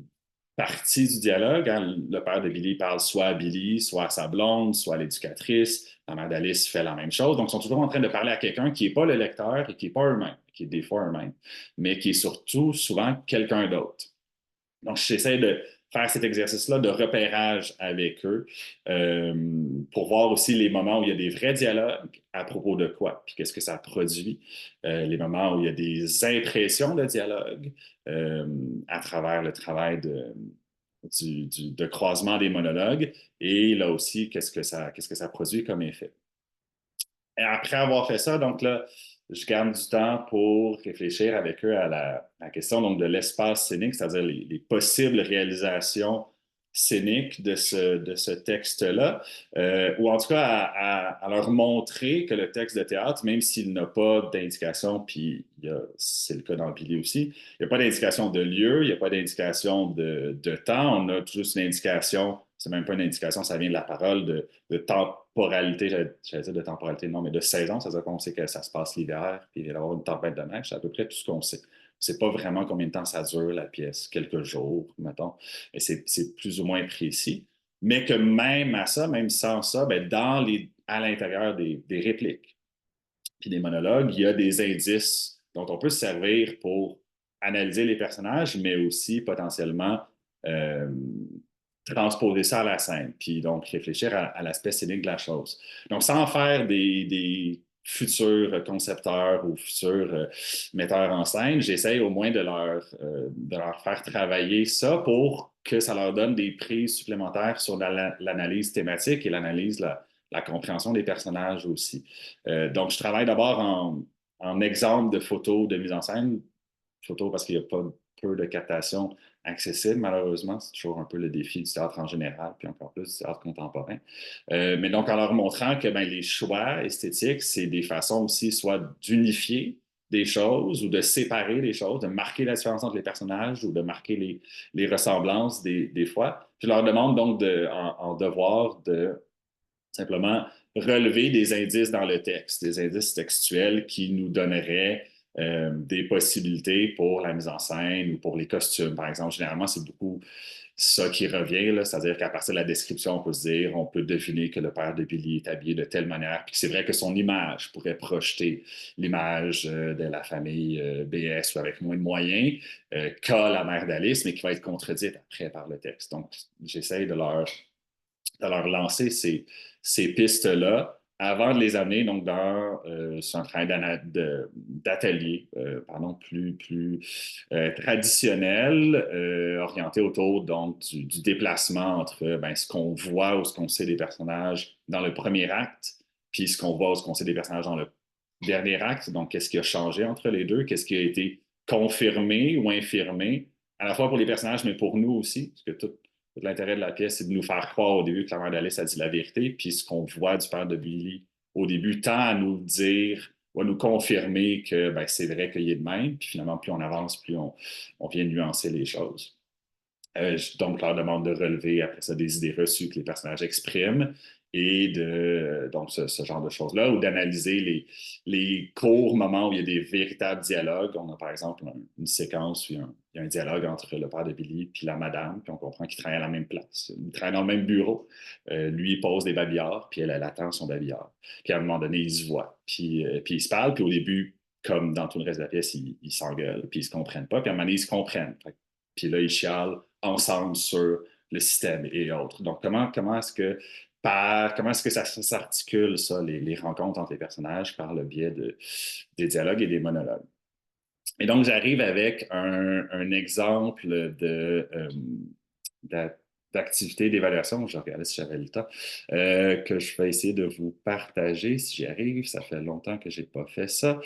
partie du dialogue. Hein. Le père de Billy parle soit à Billy, soit à sa blonde, soit à l'éducatrice. La mère d'Alice fait la même chose. Donc, ils sont toujours en train de parler à quelqu'un qui n'est pas le lecteur et qui n'est pas eux-mêmes, qui est des fois eux-mêmes, mais qui est surtout souvent quelqu'un d'autre. Donc, j'essaie de faire cet exercice-là de repérage avec eux pour voir aussi les moments où il y a des vrais dialogues à propos de quoi, puis qu'est-ce que ça produit, les moments où il y a des impressions de dialogue à travers le travail de croisement des monologues et là aussi, qu'est-ce que ça produit comme effet. Et après avoir fait ça, donc là, je garde du temps pour réfléchir avec eux à la question donc, de l'espace scénique, c'est-à-dire les possibles réalisations scéniques de ce texte-là, ou en tout cas à leur montrer que le texte de théâtre, même s'il n'a pas d'indication, puis c'est le cas dans Billy aussi, il n'y a pas d'indication de lieu, il n'y a pas d'indication de temps, on a juste une indication, c'est même pas une indication, ça vient de la parole de temporalité, j'allais dire de temporalité, non, mais de saison, c'est-à-dire qu'on sait que ça se passe l'hiver, puis il va y avoir une tempête de neige, c'est à peu près tout ce qu'on sait. On ne sait pas vraiment combien de temps ça dure, la pièce, quelques jours, mettons, et c'est plus ou moins précis. Mais que même à ça, même sans ça, ben, à l'intérieur des répliques, puis des monologues, il y a des indices dont on peut se servir pour analyser les personnages, mais aussi potentiellement euh, transposer ça à la scène, puis donc réfléchir à l'aspect scénique de la chose. Donc, sans faire des futurs concepteurs ou futurs metteurs en scène, j'essaie au moins de leur faire travailler ça pour que ça leur donne des prises supplémentaires sur l'analyse thématique et l'analyse, la compréhension des personnages aussi. Donc, je travaille d'abord en exemple de photos de mise en scène, photos parce qu'il n'y a pas peu de captation accessible, malheureusement. C'est toujours un peu le défi du théâtre en général, puis encore plus du théâtre contemporain. Mais donc, en leur montrant que ben, les choix esthétiques, c'est des façons aussi soit d'unifier des choses ou de séparer des choses, de marquer la différence entre les personnages ou de marquer les ressemblances des fois. Je leur demande donc en devoir de simplement relever des indices dans le texte, des indices textuels qui nous donneraient des possibilités pour la mise en scène ou pour les costumes. Par exemple, généralement, c'est beaucoup ça qui revient, c'est-à-dire qu'à partir de la description, on peut se dire, on peut deviner que le père de Billy est habillé de telle manière, puis c'est vrai que son image pourrait projeter l'image de la famille BS ou avec moins de moyens qu'a la mère d'Alice, mais qui va être contredite après par le texte. Donc, j'essaye de leur lancer ces pistes-là avant de les amener donc dans un travail d'atelier plus traditionnel, orienté autour donc du déplacement entre ce qu'on voit ou ce qu'on sait des personnages dans le premier acte, puis ce qu'on voit ou ce qu'on sait des personnages dans le dernier acte. Donc, qu'est-ce qui a changé entre les deux? Qu'est-ce qui a été confirmé ou infirmé, à la fois pour les personnages, mais pour nous aussi, parce que tout l'intérêt de la pièce, c'est de nous faire croire au début que la mère d'Alice a dit la vérité, puis ce qu'on voit du père de Billy au début tend à nous dire ou à nous confirmer que c'est vrai qu'il est de même, puis finalement, plus on avance, plus on vient nuancer les choses. Donc, leur demande de relever après ça des idées reçues que les personnages expriment et donc ce genre de choses-là, ou d'analyser les courts moments où il y a des véritables dialogues. On a par exemple une séquence où il y a un dialogue entre le père de Billy puis la madame, puis on comprend qu'ils travaillent à la même place. Ils travaillent dans le même bureau. Lui, il pose des babillards, puis elle attend son babillard. Puis à un moment donné, ils se voient, puis ils se parlent, puis au début, comme dans tout le reste de la pièce, ils s'engueulent, puis ils se comprennent pas, puis à un moment donné, ils se comprennent. Puis là, ils chialent ensemble sur le système et autres. Donc, comment est-ce que ça s'articule, ça, les rencontres entre les personnages par le biais des dialogues et des monologues? Et donc, j'arrive avec un exemple d'activité d'évaluation, je regardais si j'avais le temps, que je vais essayer de vous partager si j'y arrive. Ça fait longtemps que je n'ai pas fait ça.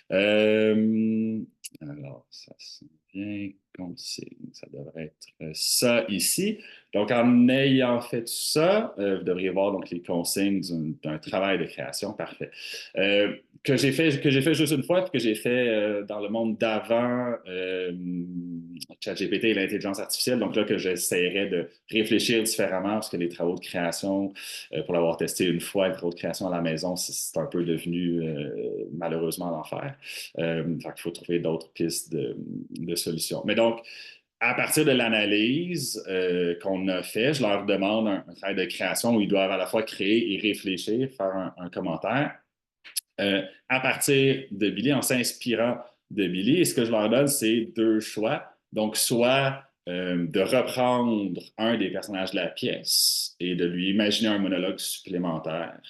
Alors, ça s'en vient, consigne, ça devrait être ça ici. Donc, en ayant fait tout ça, vous devriez voir donc les consignes d'un travail de création parfait. Que j'ai fait juste une fois, puis que j'ai fait dans le monde d'avant ChatGPT et l'intelligence artificielle. Donc là, que j'essaierais de réfléchir différemment, parce que les travaux de création, pour l'avoir testé une fois, les travaux de création à la maison, c'est un peu devenu malheureusement l'enfer. Il faut trouver d'autres pistes de solutions. Mais donc, à partir de l'analyse qu'on a fait, je leur demande un travail de création où ils doivent à la fois créer et réfléchir, faire un commentaire. À partir de Billy, en s'inspirant de Billy, et ce que je leur donne, c'est 2 choix. Donc, soit de reprendre un des personnages de la pièce et de lui imaginer un monologue supplémentaire,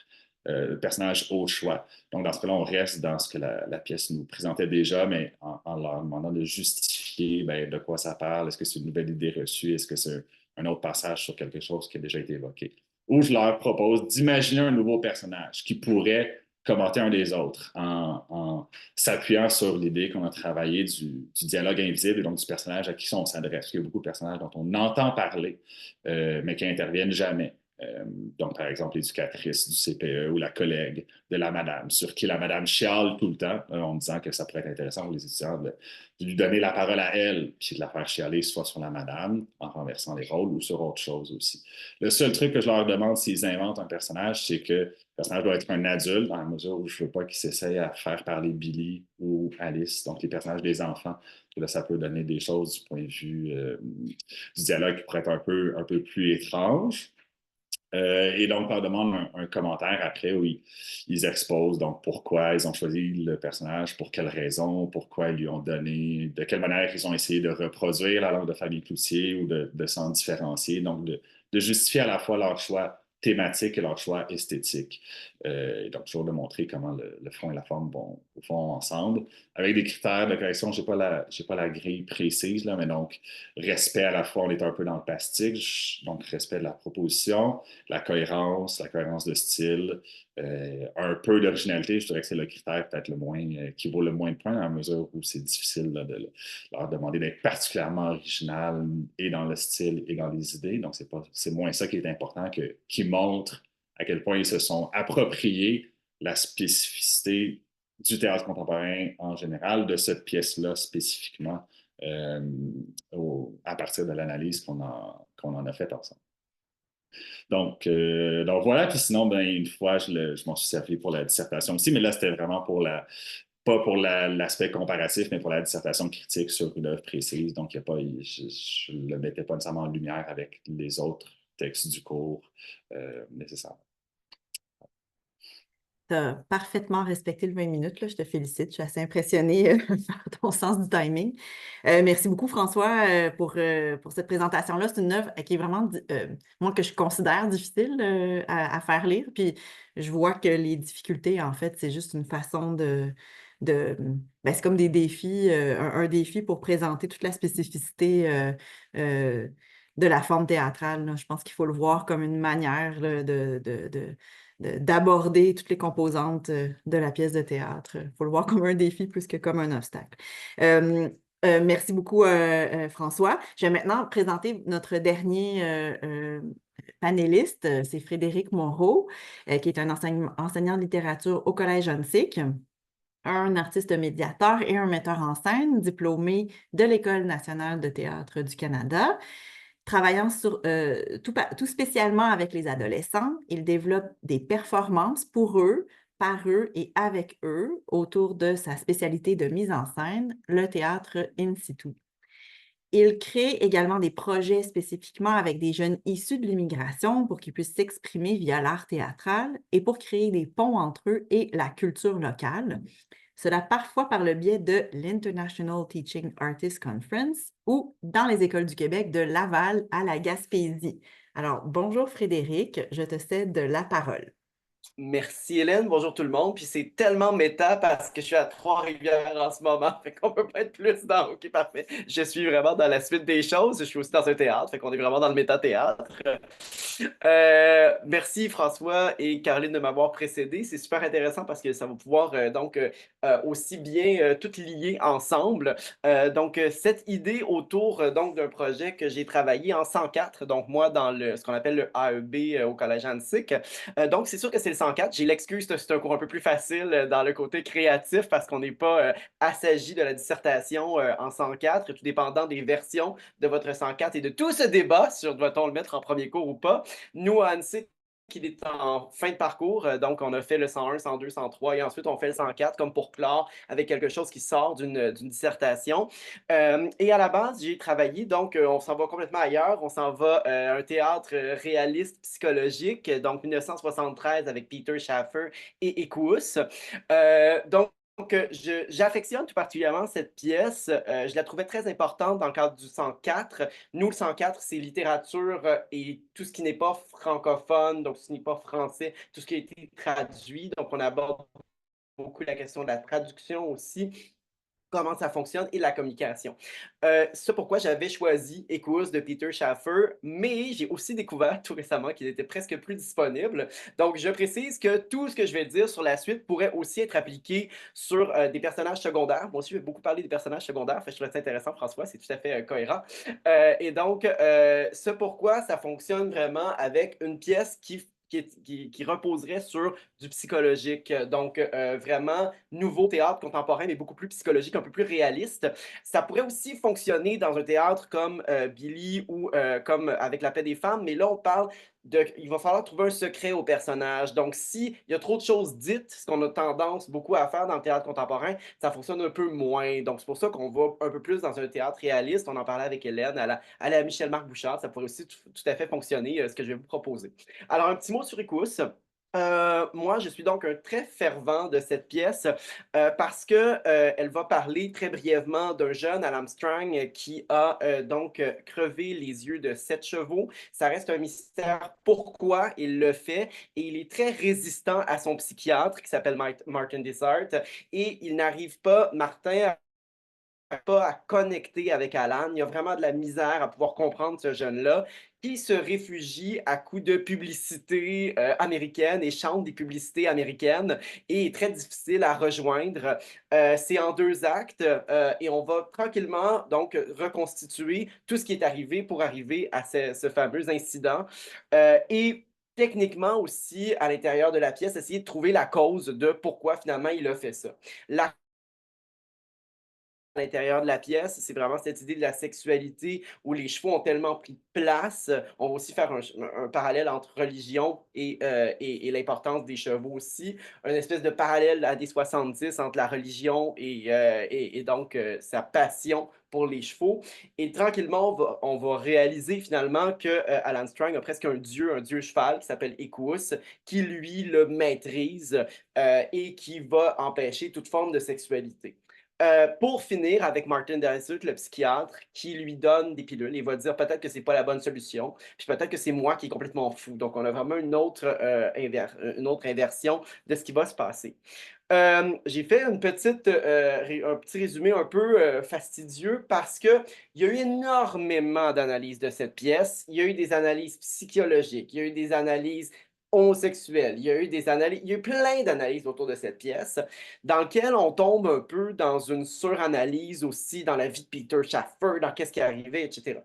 le personnage au choix. Donc, dans ce cas-là, on reste dans ce que la pièce nous présentait déjà, mais en leur demandant de justifier de quoi ça parle. Est-ce que c'est une nouvelle idée reçue? Est-ce que c'est un autre passage sur quelque chose qui a déjà été évoqué? Ou je leur propose d'imaginer un nouveau personnage qui pourrait commenter un des autres en s'appuyant sur l'idée qu'on a travaillé du dialogue invisible et donc du personnage à qui on s'adresse. Il y a beaucoup de personnages dont on entend parler, mais qui n'interviennent jamais. Donc, par exemple, l'éducatrice du CPE ou la collègue de la madame, sur qui la madame chiale tout le temps, en disant que ça pourrait être intéressant pour les étudiants de lui donner la parole à elle, puis de la faire chialer soit sur la madame, en renversant les rôles, ou sur autre chose aussi. Le seul truc que je leur demande s'ils inventent un personnage, c'est que le personnage doit être un adulte, dans la mesure où je ne veux pas qu'ils s'essayent à faire parler Billy ou Alice, donc les personnages des enfants. Là, ça peut donner des choses du point de vue du dialogue qui pourrait être un peu plus étrange. Et donc, on leur demande un commentaire après où ils exposent donc pourquoi ils ont choisi le personnage, pour quelles raisons, pourquoi ils lui ont donné, de quelle manière ils ont essayé de reproduire la langue de famille Cloutier ou de s'en différencier. Donc, de justifier à la fois leur choix thématique et leur choix esthétique. Et donc, toujours de montrer comment le fond et la forme vont ensemble. Avec des critères de correction, je n'ai pas la grille précise, là, mais donc, respect à la fois, on est un peu dans le pastiche, donc respect de la proposition, la cohérence de style, un peu d'originalité, je dirais que c'est le critère peut-être qui vaut le moins de points, à mesure où c'est difficile là, de leur demander d'être particulièrement original et dans le style et dans les idées. Donc, c'est moins ça qui est important qu'ils montrent à quel point ils se sont appropriés la spécificité du théâtre contemporain en général, de cette pièce-là spécifiquement, à partir de l'analyse qu'on en a faite ensemble. Donc voilà, puis sinon, une fois, je m'en suis servi pour la dissertation aussi, mais là, c'était vraiment pas pour l'aspect comparatif, mais pour la dissertation critique sur une œuvre précise. Donc, je ne le mettais pas nécessairement en lumière avec les autres textes du cours nécessairement. Tu as parfaitement respecté le 20 minutes, là. Je te félicite. Je suis assez impressionnée par ton sens du timing. Merci beaucoup, François, pour cette présentation-là. C'est une œuvre qui est vraiment, moi, que je considère difficile à faire lire. Puis, je vois que les difficultés, en fait, c'est juste une façon c'est comme des défis, un défi pour présenter toute la spécificité de la forme théâtrale, là. Je pense qu'il faut le voir comme une manière là, d'aborder toutes les composantes de la pièce de théâtre. Il faut le voir comme un défi plus que comme un obstacle. Merci beaucoup, François. Je vais maintenant présenter notre dernier panéliste. C'est Frédéric Moreau, qui est un enseignant de littérature au Collège Huntsic, un artiste médiateur et un metteur en scène diplômé de l'École nationale de théâtre du Canada. Travaillant tout spécialement avec les adolescents, il développe des performances pour eux, par eux et avec eux autour de sa spécialité de mise en scène, le théâtre in situ. Il crée également des projets spécifiquement avec des jeunes issus de l'immigration pour qu'ils puissent s'exprimer via l'art théâtral et pour créer des ponts entre eux et la culture locale. Cela parfois par le biais de l'International Teaching Artists Conference ou dans les écoles du Québec de Laval à la Gaspésie. Alors, bonjour Frédéric, je te cède la parole. Merci Hélène, bonjour tout le monde. Puis c'est tellement méta parce que je suis à Trois-Rivières en ce moment, fait qu'on peut pas être plus dans. Ok, parfait. Je suis vraiment dans la suite des choses. Je suis aussi dans un théâtre, fait qu'on est vraiment dans le méta-théâtre. Merci François et Caroline de m'avoir précédé. C'est super intéressant parce que ça va pouvoir aussi bien tout lier ensemble. Cette idée autour donc d'un projet que j'ai travaillé en 104, donc moi dans ce qu'on appelle le AEB au Collège Annecy. Donc c'est sûr que c'est le 104. J'ai l'excuse que c'est un cours un peu plus facile dans le côté créatif parce qu'on n'est pas assagi de la dissertation en 104, tout dépendant des versions de votre 104 et de tout ce débat sur doit-on le mettre en premier cours ou pas. Nous, à Annecy, qu'il est en fin de parcours, donc on a fait le 101, 102, 103 et ensuite on fait le 104 comme pour clore avec quelque chose qui sort d'une dissertation. Et à la base, j'ai travaillé, donc on s'en va complètement ailleurs, on s'en va à un théâtre réaliste psychologique, donc 1973 avec Peter Shaffer et Equus. J'affectionne tout particulièrement cette pièce. Je la trouvais très importante dans le cadre du 104. Nous, le 104, c'est littérature et tout ce qui n'est pas francophone, donc ce qui n'est pas français, tout ce qui a été traduit. Donc, on aborde beaucoup la question de la traduction aussi, comment ça fonctionne et la communication. C'est pourquoi j'avais choisi Equus de Peter Shaffer, mais j'ai aussi découvert tout récemment qu'il était presque plus disponible. Donc, je précise que tout ce que je vais dire sur la suite pourrait aussi être appliqué sur des personnages secondaires. Moi aussi, je vais beaucoup parler des personnages secondaires, fait que je trouve ça intéressant, François, c'est tout à fait cohérent. Ce pourquoi ça fonctionne vraiment avec une pièce qui reposerait sur du psychologique. Donc, vraiment, nouveau théâtre contemporain, mais beaucoup plus psychologique, un peu plus réaliste. Ça pourrait aussi fonctionner dans un théâtre comme Billy ou comme avec La paix des femmes, mais là, on parle il va falloir trouver un secret au personnage. Donc, s'il y a trop de choses dites, ce qu'on a tendance beaucoup à faire dans le théâtre contemporain, ça fonctionne un peu moins. Donc, c'est pour ça qu'on va un peu plus dans un théâtre réaliste. On en parlait avec Hélène, à la Michel-Marc Bouchard. Ça pourrait aussi tout à fait fonctionner, ce que je vais vous proposer. Alors, un petit mot sur Equus. Moi, je suis donc un très fervent de cette pièce parce que elle va parler très brièvement d'un jeune, Alan Armstrong, qui a crevé les yeux de 7 chevaux. Ça reste un mystère pourquoi il le fait et il est très résistant à son psychiatre qui s'appelle Martin Dishart et il n'arrive pas, Martin, pas à connecter avec Alan. Il y a vraiment de la misère à pouvoir comprendre ce jeune-là qui se réfugie à coups de publicité américaine et chante des publicités américaines et est très difficile à rejoindre. C'est en 2 actes et on va tranquillement donc reconstituer tout ce qui est arrivé pour arriver à ce fameux incident. Et techniquement aussi, à l'intérieur de la pièce, essayer de trouver la cause de pourquoi finalement il a fait ça. À l'intérieur de la pièce, c'est vraiment cette idée de la sexualité où les chevaux ont tellement pris de place. On va aussi faire un parallèle entre religion et l'importance des chevaux aussi. Un espèce de parallèle à des 70 entre la religion et donc sa passion pour les chevaux. Et tranquillement, on va réaliser finalement que Alan Armstrong a presque un dieu cheval qui s'appelle Equus, qui lui le maîtrise et qui va empêcher toute forme de sexualité. Pour finir avec Martin Dishart, le psychiatre, qui lui donne des pilules. Il va dire peut-être que c'est pas la bonne solution, puis peut-être que c'est moi qui est complètement fou. Donc, on a vraiment une autre inversion de ce qui va se passer. J'ai fait un petit résumé un peu fastidieux parce qu'il y a eu énormément d'analyses de cette pièce. Il y a eu des analyses psychologiques, il y a eu des analyses homosexuelles, il y a eu plein d'analyses autour de cette pièce dans lesquelles on tombe un peu dans une suranalyse aussi dans la vie de Peter Shaffer, dans qu'est-ce qui est arrivé, etc.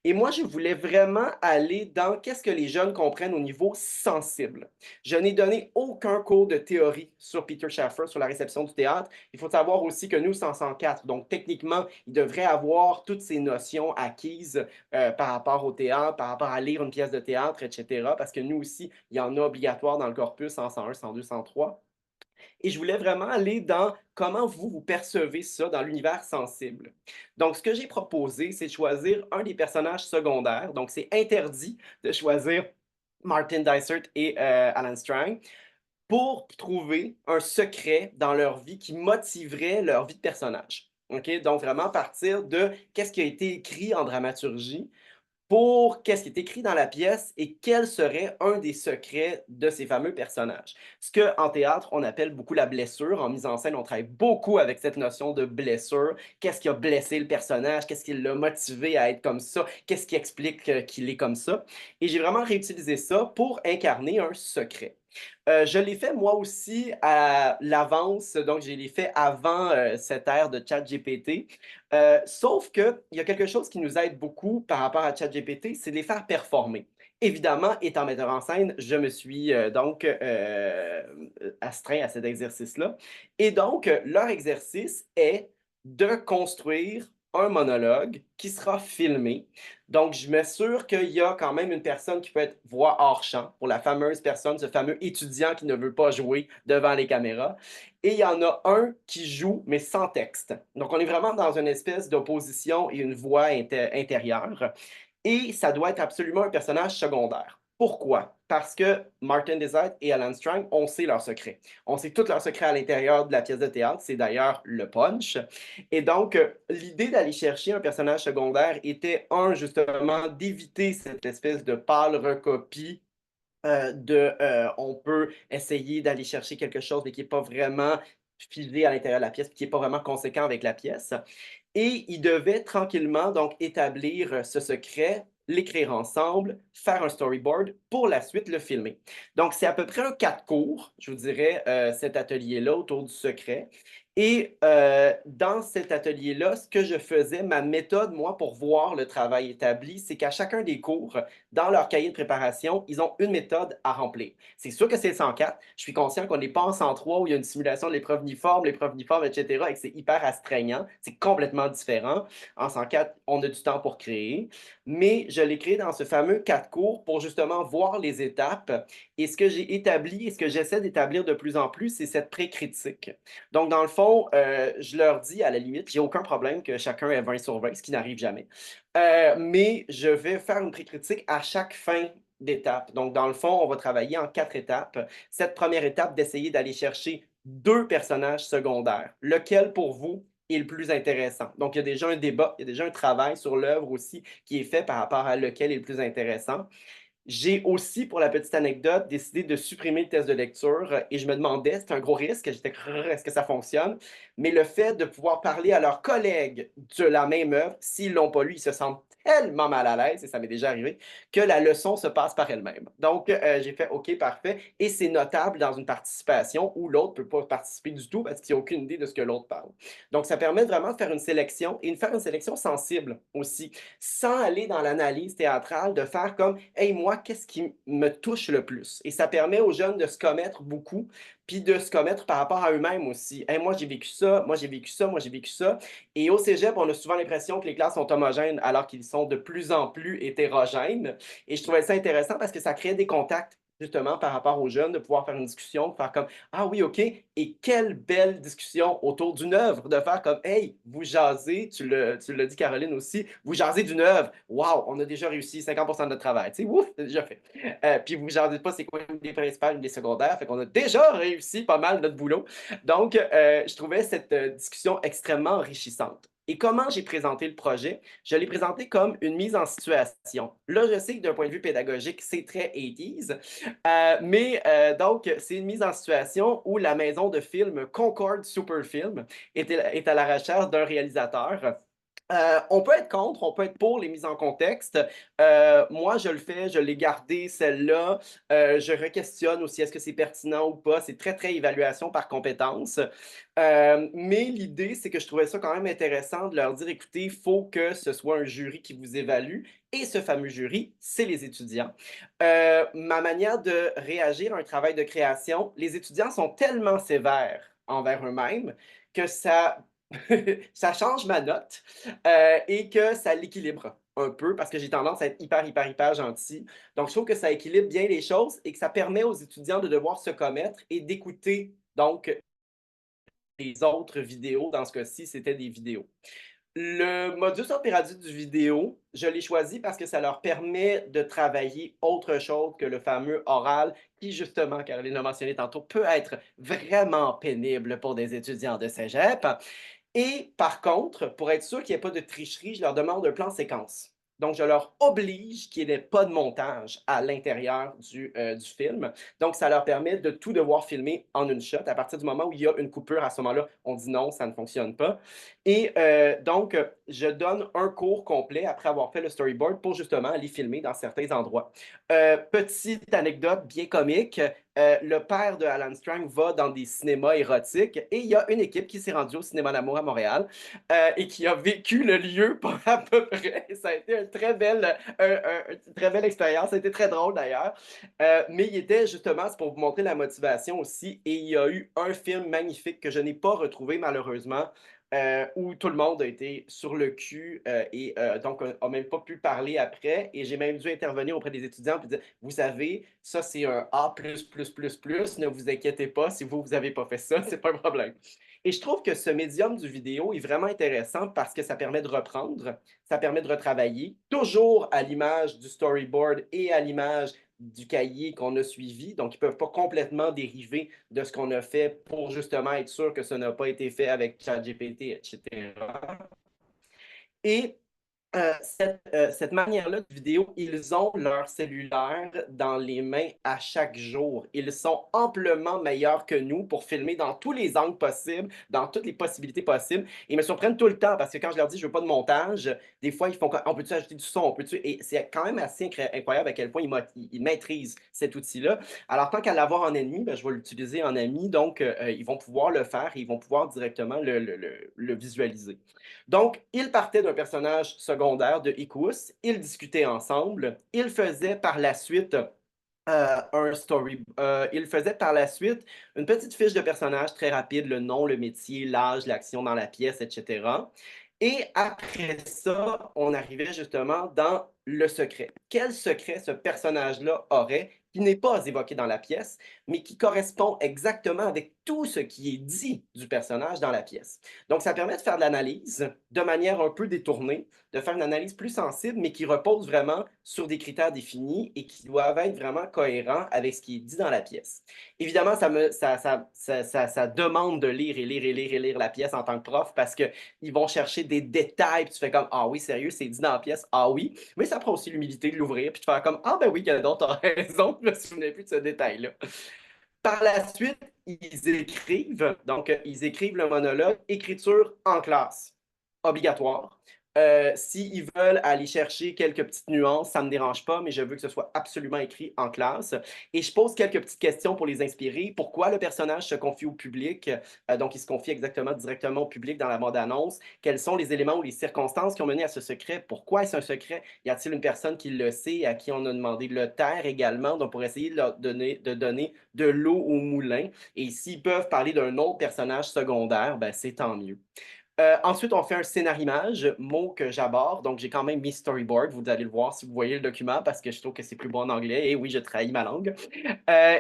Et moi, je voulais vraiment aller dans qu'est-ce que les jeunes comprennent au niveau sensible. Je n'ai donné aucun cours de théorie sur Peter Shaffer, sur la réception du théâtre. Il faut savoir aussi que nous, c'est en 104. Donc, techniquement, il devrait avoir toutes ces notions acquises par rapport au théâtre, par rapport à lire une pièce de théâtre, etc. Parce que nous aussi, il y en a obligatoire dans le corpus en 101, 102, 103. Et je voulais vraiment aller dans comment vous percevez ça dans l'univers sensible. Donc, ce que j'ai proposé, c'est de choisir un des personnages secondaires. Donc, c'est interdit de choisir Martin Dishart et Alan Armstrong pour trouver un secret dans leur vie qui motiverait leur vie de personnage. OK? Donc, vraiment partir de qu'est-ce qui a été écrit en dramaturgie pour qu'est-ce qui est écrit dans la pièce et quel serait un des secrets de ces fameux personnages. Ce qu'en théâtre, on appelle beaucoup la blessure. En mise en scène, on travaille beaucoup avec cette notion de blessure. Qu'est-ce qui a blessé le personnage? Qu'est-ce qui l'a motivé à être comme ça? Qu'est-ce qui explique qu'il est comme ça? Et j'ai vraiment réutilisé ça pour incarner un secret. Je l'ai fait moi aussi à l'avance, donc je l'ai fait avant cette ère de ChatGPT. Sauf qu'il y a quelque chose qui nous aide beaucoup par rapport à ChatGPT, c'est de les faire performer. Évidemment, étant metteur en scène, je me suis donc astreint à cet exercice-là. Et donc, leur exercice est de construire un monologue qui sera filmé. Donc, je m'assure qu'il y a quand même une personne qui peut être voix hors champ pour la fameuse personne, ce fameux étudiant qui ne veut pas jouer devant les caméras. Et il y en a un qui joue, mais sans texte. Donc, on est vraiment dans une espèce d'opposition et une voix intérieure. Et ça doit être absolument un personnage secondaire. Pourquoi? Parce que Martin Desart et Alan Strang, on sait leurs secrets. On sait tous leurs secrets à l'intérieur de la pièce de théâtre. C'est d'ailleurs le punch. Et donc, l'idée d'aller chercher un personnage secondaire était, justement, d'éviter cette espèce de pâle recopie on peut essayer d'aller chercher quelque chose, mais qui n'est pas vraiment filé à l'intérieur de la pièce, qui n'est pas vraiment conséquent avec la pièce. Et ils devaient tranquillement donc établir ce secret, l'écrire ensemble, faire un storyboard, pour la suite le filmer. Donc, c'est à peu près un 4 cours, je vous dirais, cet atelier-là autour du secret. Et dans cet atelier-là, ce que je faisais, ma méthode, moi, pour voir le travail établi, c'est qu'à chacun des cours, dans leur cahier de préparation, ils ont une méthode à remplir. C'est sûr que c'est le 104. Je suis conscient qu'on n'est pas en 103 où il y a une simulation de l'épreuve uniforme, etc., et que c'est hyper astreignant. C'est complètement différent. En 104, on a du temps pour créer. Mais je l'ai créé dans ce fameux 4 cours pour justement voir les étapes. Et ce que j'ai établi et ce que j'essaie d'établir de plus en plus, c'est cette pré-critique. Donc, dans le fond, je leur dis, à la limite, j'ai aucun problème que chacun ait 20 sur 20, ce qui n'arrive jamais. Mais je vais faire une pré-critique à chaque fin d'étape. Donc, dans le fond, on va travailler en 4 étapes. Cette première étape, d'essayer d'aller chercher 2 personnages secondaires. Lequel, pour vous, est le plus intéressant? Donc, il y a déjà un débat, il y a déjà un travail sur l'œuvre aussi qui est fait par rapport à lequel est le plus intéressant. J'ai aussi, pour la petite anecdote, décidé de supprimer le test de lecture et je me demandais, c'est un gros risque, j'étais est-ce que ça fonctionne? Mais le fait de pouvoir parler à leurs collègues de la même œuvre, s'ils ne l'ont pas lu, ils se sentent tellement mal à l'aise, et ça m'est déjà arrivé, que la leçon se passe par elle-même. Donc, j'ai fait OK, parfait. Et c'est notable dans une participation où l'autre ne peut pas participer du tout parce qu'il n'a aucune idée de ce que l'autre parle. Donc, ça permet vraiment de faire une sélection et de faire une sélection sensible aussi, sans aller dans l'analyse théâtrale, de faire comme hey, moi, qu'est-ce qui me touche le plus? Et ça permet aux jeunes de se commettre beaucoup, puis de se commettre par rapport à eux-mêmes aussi. Hey, moi, j'ai vécu ça, moi, j'ai vécu ça, moi, j'ai vécu ça. Et au cégep, on a souvent l'impression que les classes sont homogènes alors qu'ils sont de plus en plus hétérogènes. Et je trouvais ça intéressant parce que ça crée des contacts justement par rapport aux jeunes, de pouvoir faire une discussion, de faire comme ah oui, OK, et quelle belle discussion autour d'une œuvre, de faire comme hey, vous jasez, tu l'as dit Caroline aussi, vous jasez d'une œuvre, waouh, on a déjà réussi 50% de notre travail, tu sais, ouf, c'est déjà fait. Puis vous jasez pas c'est quoi une des principales, une des secondaires, fait qu'on a déjà réussi pas mal notre boulot. Donc, je trouvais cette discussion extrêmement enrichissante. Et comment j'ai présenté le projet? Je l'ai présenté comme une mise en situation. Là, je sais que d'un point de vue pédagogique, c'est très 80s, donc, c'est une mise en situation où la maison de film Concorde Superfilm est à la recherche d'un réalisateur. On peut être contre, on peut être pour les mises en contexte. Moi, je le fais, je l'ai gardé, celle-là. Je re-questionne aussi, est-ce que c'est pertinent ou pas? C'est très, très évaluation par compétence. Mais l'idée, c'est que je trouvais ça quand même intéressant de leur dire, écoutez, il faut que ce soit un jury qui vous évalue. Et ce fameux jury, c'est les étudiants. Ma manière de réagir à un travail de création, les étudiants sont tellement sévères envers eux-mêmes que ça ça change ma note et que ça l'équilibre un peu parce que j'ai tendance à être hyper, hyper, hyper gentil. Donc, je trouve que ça équilibre bien les choses et que ça permet aux étudiants de devoir se commettre et d'écouter donc les autres vidéos. Dans ce cas-ci, c'était des vidéos. Le modus operandi du vidéo, je l'ai choisi parce que ça leur permet de travailler autre chose que le fameux oral qui, justement, Caroline l'a mentionné tantôt, peut être vraiment pénible pour des étudiants de cégep. Et par contre, pour être sûr qu'il n'y ait pas de tricherie, je leur demande un plan séquence. Donc, je leur oblige qu'il n'y ait pas de montage à l'intérieur du film. Donc, ça leur permet de tout devoir filmer en une shot. À partir du moment où il y a une coupure, à ce moment-là, on dit non, ça ne fonctionne pas. Et donc, je donne un cours complet après avoir fait le storyboard pour justement aller filmer dans certains endroits. Petite anecdote bien comique, le père de Alan Strang va dans des cinémas érotiques et il y a une équipe qui s'est rendue au Cinéma d'Amour à Montréal et qui a vécu le lieu pour à peu près. Ça a été une très belle expérience. Ça a été très drôle d'ailleurs. Mais il était justement, c'est pour vous montrer la motivation aussi. Et il y a eu un film magnifique que je n'ai pas retrouvé malheureusement. Où tout le monde a été sur le cul et donc n'a même pas pu parler après. Et j'ai même dû intervenir auprès des étudiants et dire, vous savez, ça c'est un A++++, ne vous inquiétez pas, si vous n'avez pas fait ça, c'est pas un problème. Et je trouve que ce médium du vidéo est vraiment intéressant parce que ça permet de reprendre, ça permet de retravailler, toujours à l'image du storyboard et à l'image du cahier qu'on a suivi. Donc, ils ne peuvent pas complètement dériver de ce qu'on a fait pour justement être sûr que ça n'a pas été fait avec ChatGPT, etc. Et cette manière-là de vidéo, ils ont leur cellulaire dans les mains à chaque jour. Ils sont amplement meilleurs que nous pour filmer dans tous les angles possibles, dans toutes les possibilités possibles. Ils me surprennent tout le temps parce que quand je leur dis je veux pas de montage, des fois ils font on peut-tu ajouter du son, on peut-tu. Et c'est quand même assez incroyable à quel point ils maîtrisent cet outil-là. Alors tant qu'à l'avoir en ennemi, ben, je vais l'utiliser en ami, donc ils vont pouvoir le faire et ils vont pouvoir directement le visualiser. Donc, ils partaient d'un personnage secondaire de Ikus, ils discutaient ensemble, ils faisaient par la suite il faisait par la suite une petite fiche de personnage très rapide, le nom, le métier, l'âge, l'action dans la pièce, etc. Et après ça, on arrivait justement dans le secret. Quel secret ce personnage-là aurait qui n'est pas évoqué dans la pièce, mais qui correspond exactement avec tout ce qui est dit du personnage dans la pièce. Donc, ça permet de faire de l'analyse de manière un peu détournée, de faire une analyse plus sensible, mais qui repose vraiment sur des critères définis et qui doivent être vraiment cohérents avec ce qui est dit dans la pièce. Évidemment, ça demande de lire et lire et lire et lire la pièce en tant que prof parce qu'ils vont chercher des détails, puis tu fais comme « Ah oui, sérieux, c'est dit dans la pièce? Ah oui. » Mais ça prend aussi l'humilité de l'ouvrir, puis de faire comme « Ah ben oui, donc t'as raison, je me souvenais plus de ce détail-là. » Par la suite, ils écrivent, donc ils écrivent le monologue, écriture en classe, obligatoire. S'ils veulent aller chercher quelques petites nuances, ça ne me dérange pas, mais je veux que ce soit absolument écrit en classe. Et je pose quelques petites questions pour les inspirer. Pourquoi le personnage se confie au public? Donc, il se confie directement au public dans la bande-annonce. Quels sont les éléments ou les circonstances qui ont mené à ce secret? Pourquoi est-ce un secret? Y a-t-il une personne qui le sait, à qui on a demandé de le taire également? Donc, pour essayer de leur donner de l'eau au moulin. Et s'ils peuvent parler d'un autre personnage secondaire, ben, c'est tant mieux. Ensuite, on fait un scénarimage, mot que j'aborde. Donc, j'ai quand même mis storyboard. Vous allez le voir si vous voyez le document parce que je trouve que c'est plus bon en anglais. Et oui, je trahis ma langue.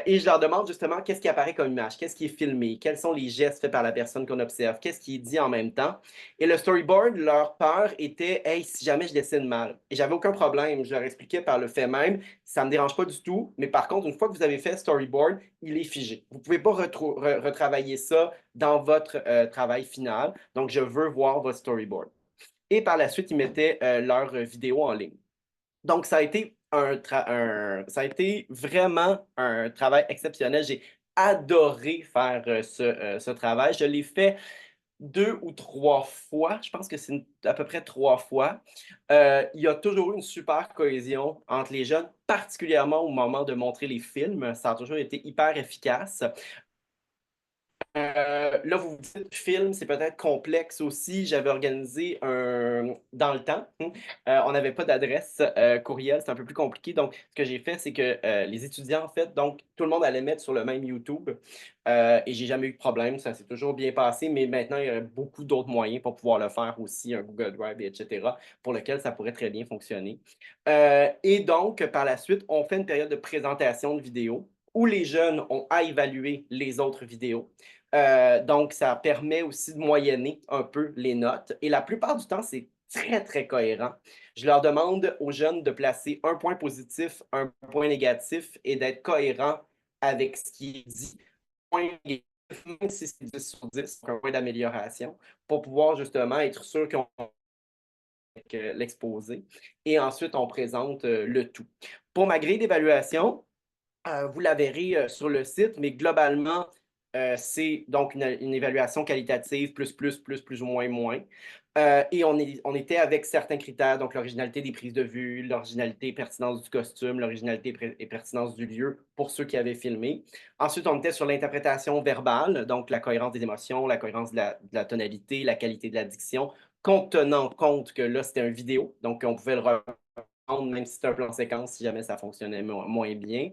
Et je leur demande justement qu'est-ce qui apparaît comme image, qu'est-ce qui est filmé, quels sont les gestes faits par la personne qu'on observe, qu'est-ce qui est dit en même temps. Et le storyboard, leur peur était, hey, si jamais je dessine mal. Et j'avais aucun problème. Je leur expliquais par le fait même, ça ne me dérange pas du tout. Mais par contre, une fois que vous avez fait storyboard, il est figé. Vous ne pouvez pas retravailler ça dans votre travail final. Donc, je veux voir votre storyboard. Et par la suite, ils mettaient leur vidéo en ligne. Donc, ça a été ça a été vraiment un travail exceptionnel. J'ai adoré faire ce travail. Je l'ai fait 2 ou 3 fois. Je pense que c'est à peu près 3 fois. Il y a toujours eu une super cohésion entre les jeunes, particulièrement au moment de montrer les films. Ça a toujours été hyper efficace. Là, vous vous dites film, c'est peut-être complexe aussi. J'avais organisé dans le temps, on n'avait pas d'adresse courriel, c'est un peu plus compliqué. Donc, ce que j'ai fait, c'est que les étudiants, en fait, donc tout le monde allait mettre sur le même YouTube et j'ai jamais eu de problème. Ça s'est toujours bien passé, mais maintenant, il y a beaucoup d'autres moyens pour pouvoir le faire aussi, un Google Drive, etc., pour lequel ça pourrait très bien fonctionner. Et donc, par la suite, on fait une période de présentation de vidéos où les jeunes ont à évaluer les autres vidéos. Donc, ça permet aussi de moyenner un peu les notes. Et la plupart du temps, c'est très, très cohérent. Je leur demande aux jeunes de placer un point positif, un point négatif et d'être cohérent avec ce qui est dit. Point négatif, même si c'est 10 sur 10, un point d'amélioration, pour pouvoir justement être sûr qu'on l'exposé. Et ensuite, on présente le tout. Pour ma grille d'évaluation, vous la verrez sur le site, mais globalement, c'est donc une évaluation qualitative plus ou moins. Et on était avec certains critères, donc l'originalité des prises de vue, l'originalité et pertinence du costume, l'originalité et pertinence du lieu pour ceux qui avaient filmé. Ensuite, on était sur l'interprétation verbale, donc la cohérence des émotions, la cohérence de la tonalité, la qualité de la diction, tenant compte que là, c'était une vidéo, donc on pouvait le même si c'était un plan séquence, si jamais ça fonctionnait moins bien.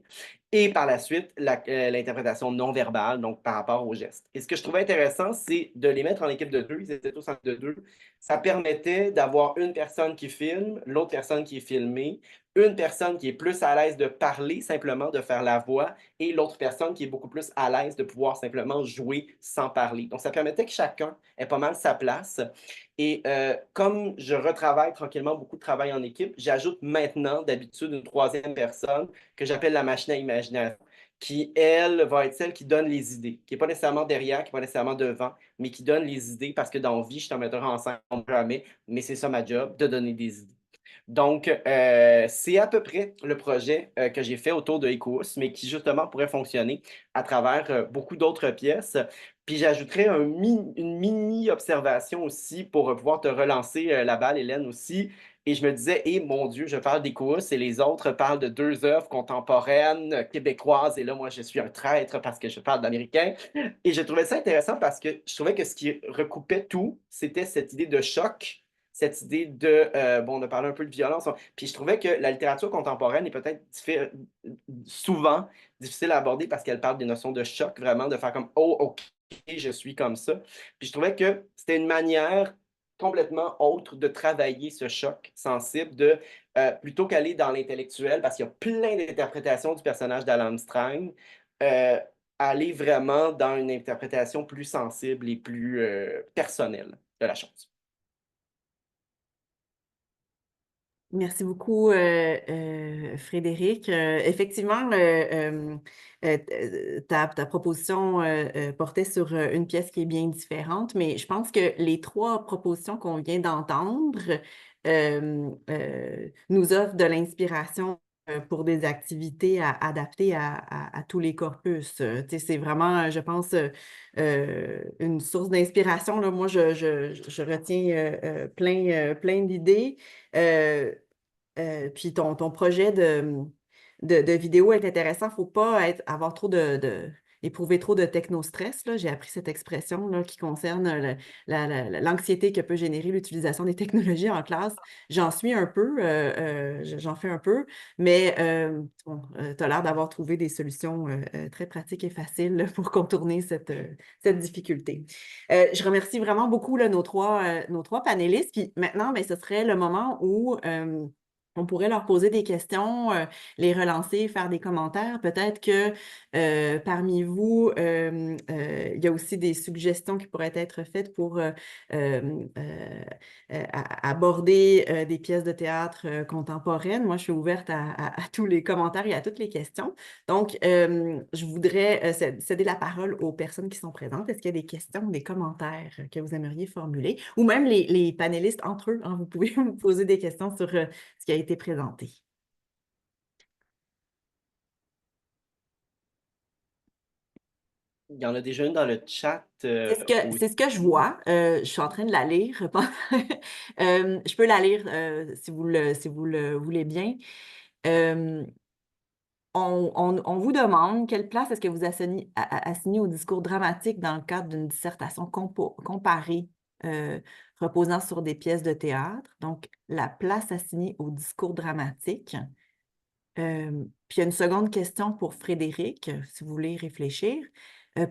Et par la suite, l'interprétation non verbale, donc par rapport aux gestes. Et ce que je trouvais intéressant, c'est de les mettre en équipe de 2. Ils étaient tous en équipe de 2. Ça permettait d'avoir une personne qui filme, l'autre personne qui est filmée, une personne qui est plus à l'aise de parler, simplement de faire la voix, et l'autre personne qui est beaucoup plus à l'aise de pouvoir simplement jouer sans parler. Donc, ça permettait que chacun ait pas mal sa place. Et comme je retravaille tranquillement beaucoup de travail en équipe, j'ajoute maintenant d'habitude une troisième personne que j'appelle la machine à imagination, qui, elle, va être celle qui donne les idées, qui n'est pas nécessairement derrière, qui n'est pas nécessairement devant, mais qui donne les idées parce que dans la vie, je suis un metteur en scène jamais, mais c'est ça ma job, de donner des idées. Donc, c'est à peu près le projet que j'ai fait autour de Ecos, mais qui justement pourrait fonctionner à travers beaucoup d'autres pièces. Puis j'ajouterais une mini-observation aussi pour pouvoir te relancer la balle, Hélène, aussi. Et je me disais, mon Dieu, je parle d'Ecos et les autres parlent de 2 œuvres contemporaines québécoises. Et là, moi, je suis un traître parce que je parle d'américain. Et je trouvais ça intéressant parce que je trouvais que ce qui recoupait tout, c'était cette idée de choc, cette idée de, bon, on a parlé un peu de violence, puis je trouvais que la littérature contemporaine est peut-être souvent difficile à aborder parce qu'elle parle des notions de choc, vraiment, de faire comme, oh, OK, je suis comme ça. Puis je trouvais que c'était une manière complètement autre de travailler ce choc sensible, de plutôt qu'aller dans l'intellectuel, parce qu'il y a plein d'interprétations du personnage d'Alan Strang, aller vraiment dans une interprétation plus sensible et plus personnelle de la chose. Merci beaucoup, Frédéric. Effectivement, ta proposition portait sur une pièce qui est bien différente, mais je pense que les 3 propositions qu'on vient d'entendre nous offrent de l'inspiration pour des activités adaptées à tous les corpus. Tu sais, c'est vraiment, je pense, une source d'inspiration. Là. Moi, je retiens plein d'idées. Puis ton projet de vidéo est intéressant. Il ne faut pas avoir éprouver trop de technostress. Là. J'ai appris cette expression là, qui concerne l'anxiété que peut générer l'utilisation des technologies en classe. J'en suis un peu, j'en fais un peu, mais tu as l'air d'avoir trouvé des solutions très pratiques et faciles pour contourner cette difficulté. Je remercie vraiment beaucoup là, nos trois panélistes. Puis maintenant, ben, ce serait le moment où on pourrait leur poser des questions, les relancer, faire des commentaires. Peut-être que parmi vous, il y a aussi des suggestions qui pourraient être faites pour aborder des pièces de théâtre contemporaines. Moi, je suis ouverte à tous les commentaires et à toutes les questions. Donc, je voudrais céder la parole aux personnes qui sont présentes. Est-ce qu'il y a des questions ou des commentaires que vous aimeriez formuler? Ou même les panélistes entre eux, hein, vous pouvez vous poser des questions sur ce qui a été présenté. Il y en a déjà une dans le chat. C'est ce que je vois. Je suis en train de la lire. Je peux la lire si vous le voulez bien. On vous demande quelle place est-ce que vous assignez au discours dramatique dans le cadre d'une dissertation comparée reposant sur des pièces de théâtre. Donc, la place assignée au discours dramatique. Puis il y a une seconde question pour Frédéric, si vous voulez réfléchir.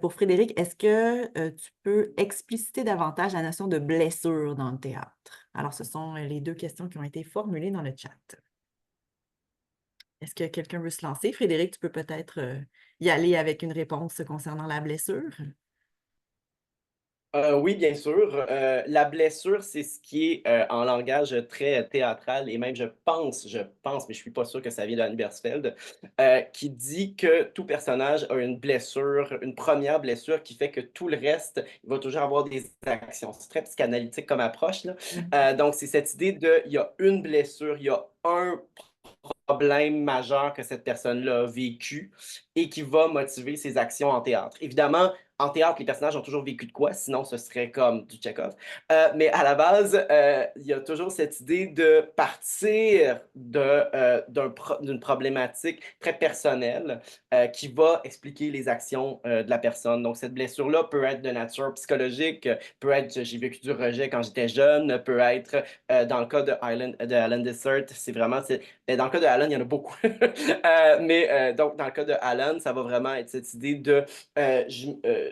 Pour Frédéric, est-ce que tu peux expliciter davantage la notion de blessure dans le théâtre? Alors, ce sont les 2 questions qui ont été formulées dans le chat. Est-ce que quelqu'un veut se lancer? Frédéric, tu peux peut-être y aller avec une réponse concernant la blessure. Oui, bien sûr. La blessure, c'est ce qui est en langage très théâtral et même, je pense, mais je suis pas sûr que ça vient d'Annie Bersfeld, qui dit que tout personnage a une blessure, une première blessure qui fait que tout le reste, il va toujours avoir des actions. C'est très psychanalytique comme approche, là. Donc, c'est cette idée de, il y a une blessure, il y a un problème majeur que cette personne-là a vécu et qui va motiver ses actions en théâtre. Évidemment, en théâtre, les personnages ont toujours vécu de quoi, sinon ce serait comme du Tchekhov. Mais à la base, il y a toujours cette idée de partir d'une problématique très personnelle qui va expliquer les actions de la personne. Donc, cette blessure-là peut être de nature psychologique, peut être j'ai vécu du rejet quand j'étais jeune, peut être dans le cas de Alan Dessert, c'est vraiment dans le cas de Alan, il y en a beaucoup. Donc, dans le cas de Alan, ça va vraiment être cette idée de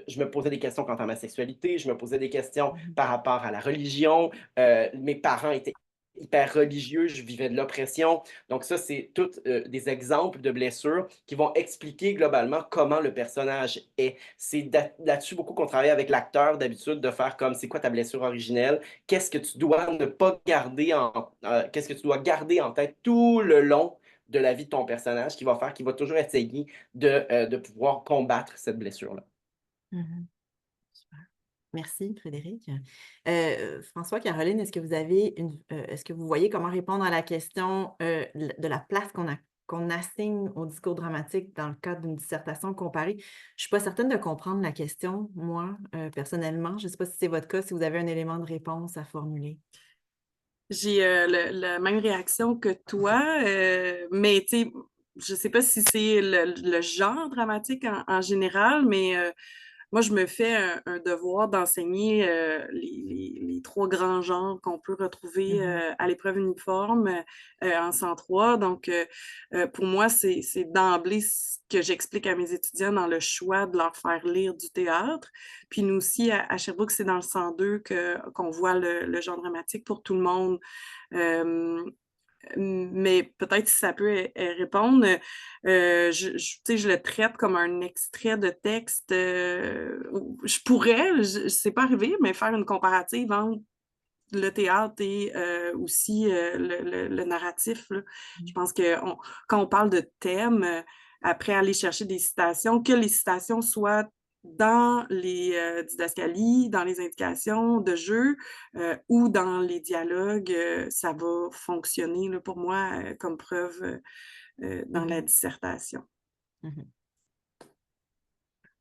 je me posais des questions quant à ma sexualité, je me posais des questions par rapport à la religion. Mes parents étaient hyper religieux, je vivais de l'oppression. Donc, ça, c'est tous des exemples de blessures qui vont expliquer globalement comment le personnage est. C'est là-dessus beaucoup qu'on travaille avec l'acteur d'habitude, de faire comme c'est quoi ta blessure originelle, qu'est-ce que tu dois ne pas garder qu'est-ce que tu dois garder en tête tout le long de la vie de ton personnage qui va faire qu'il va toujours essayer de pouvoir combattre cette blessure-là. Super. Merci, Frédéric. François, Caroline, est-ce que vous voyez comment répondre à la question de la place qu'on assigne au discours dramatique dans le cadre d'une dissertation comparée? Je ne suis pas certaine de comprendre la question, moi, personnellement. Je ne sais pas si c'est votre cas, si vous avez un élément de réponse à formuler. J'ai la même réaction que toi, mais tu sais, je sais pas si c'est le genre dramatique en général, mais moi, je me fais un devoir d'enseigner les trois grands genres qu'on peut retrouver à l'épreuve uniforme en 103. Donc, pour moi, c'est d'emblée ce que j'explique à mes étudiants dans le choix de leur faire lire du théâtre. Puis nous aussi, à Sherbrooke, c'est dans le 102 qu'on voit le genre dramatique pour tout le monde. Euh, mais peut-être si ça peut répondre, je le traite comme un extrait de texte. Je pourrais, c'est pas arrivé, mais faire une comparative entre le théâtre et aussi le narratif, là. Je pense que quand on parle de thème, après aller chercher des citations, que les citations soient dans les didascalies, dans les indications de jeu ou dans les dialogues, ça va fonctionner là, pour moi comme preuve dans la dissertation.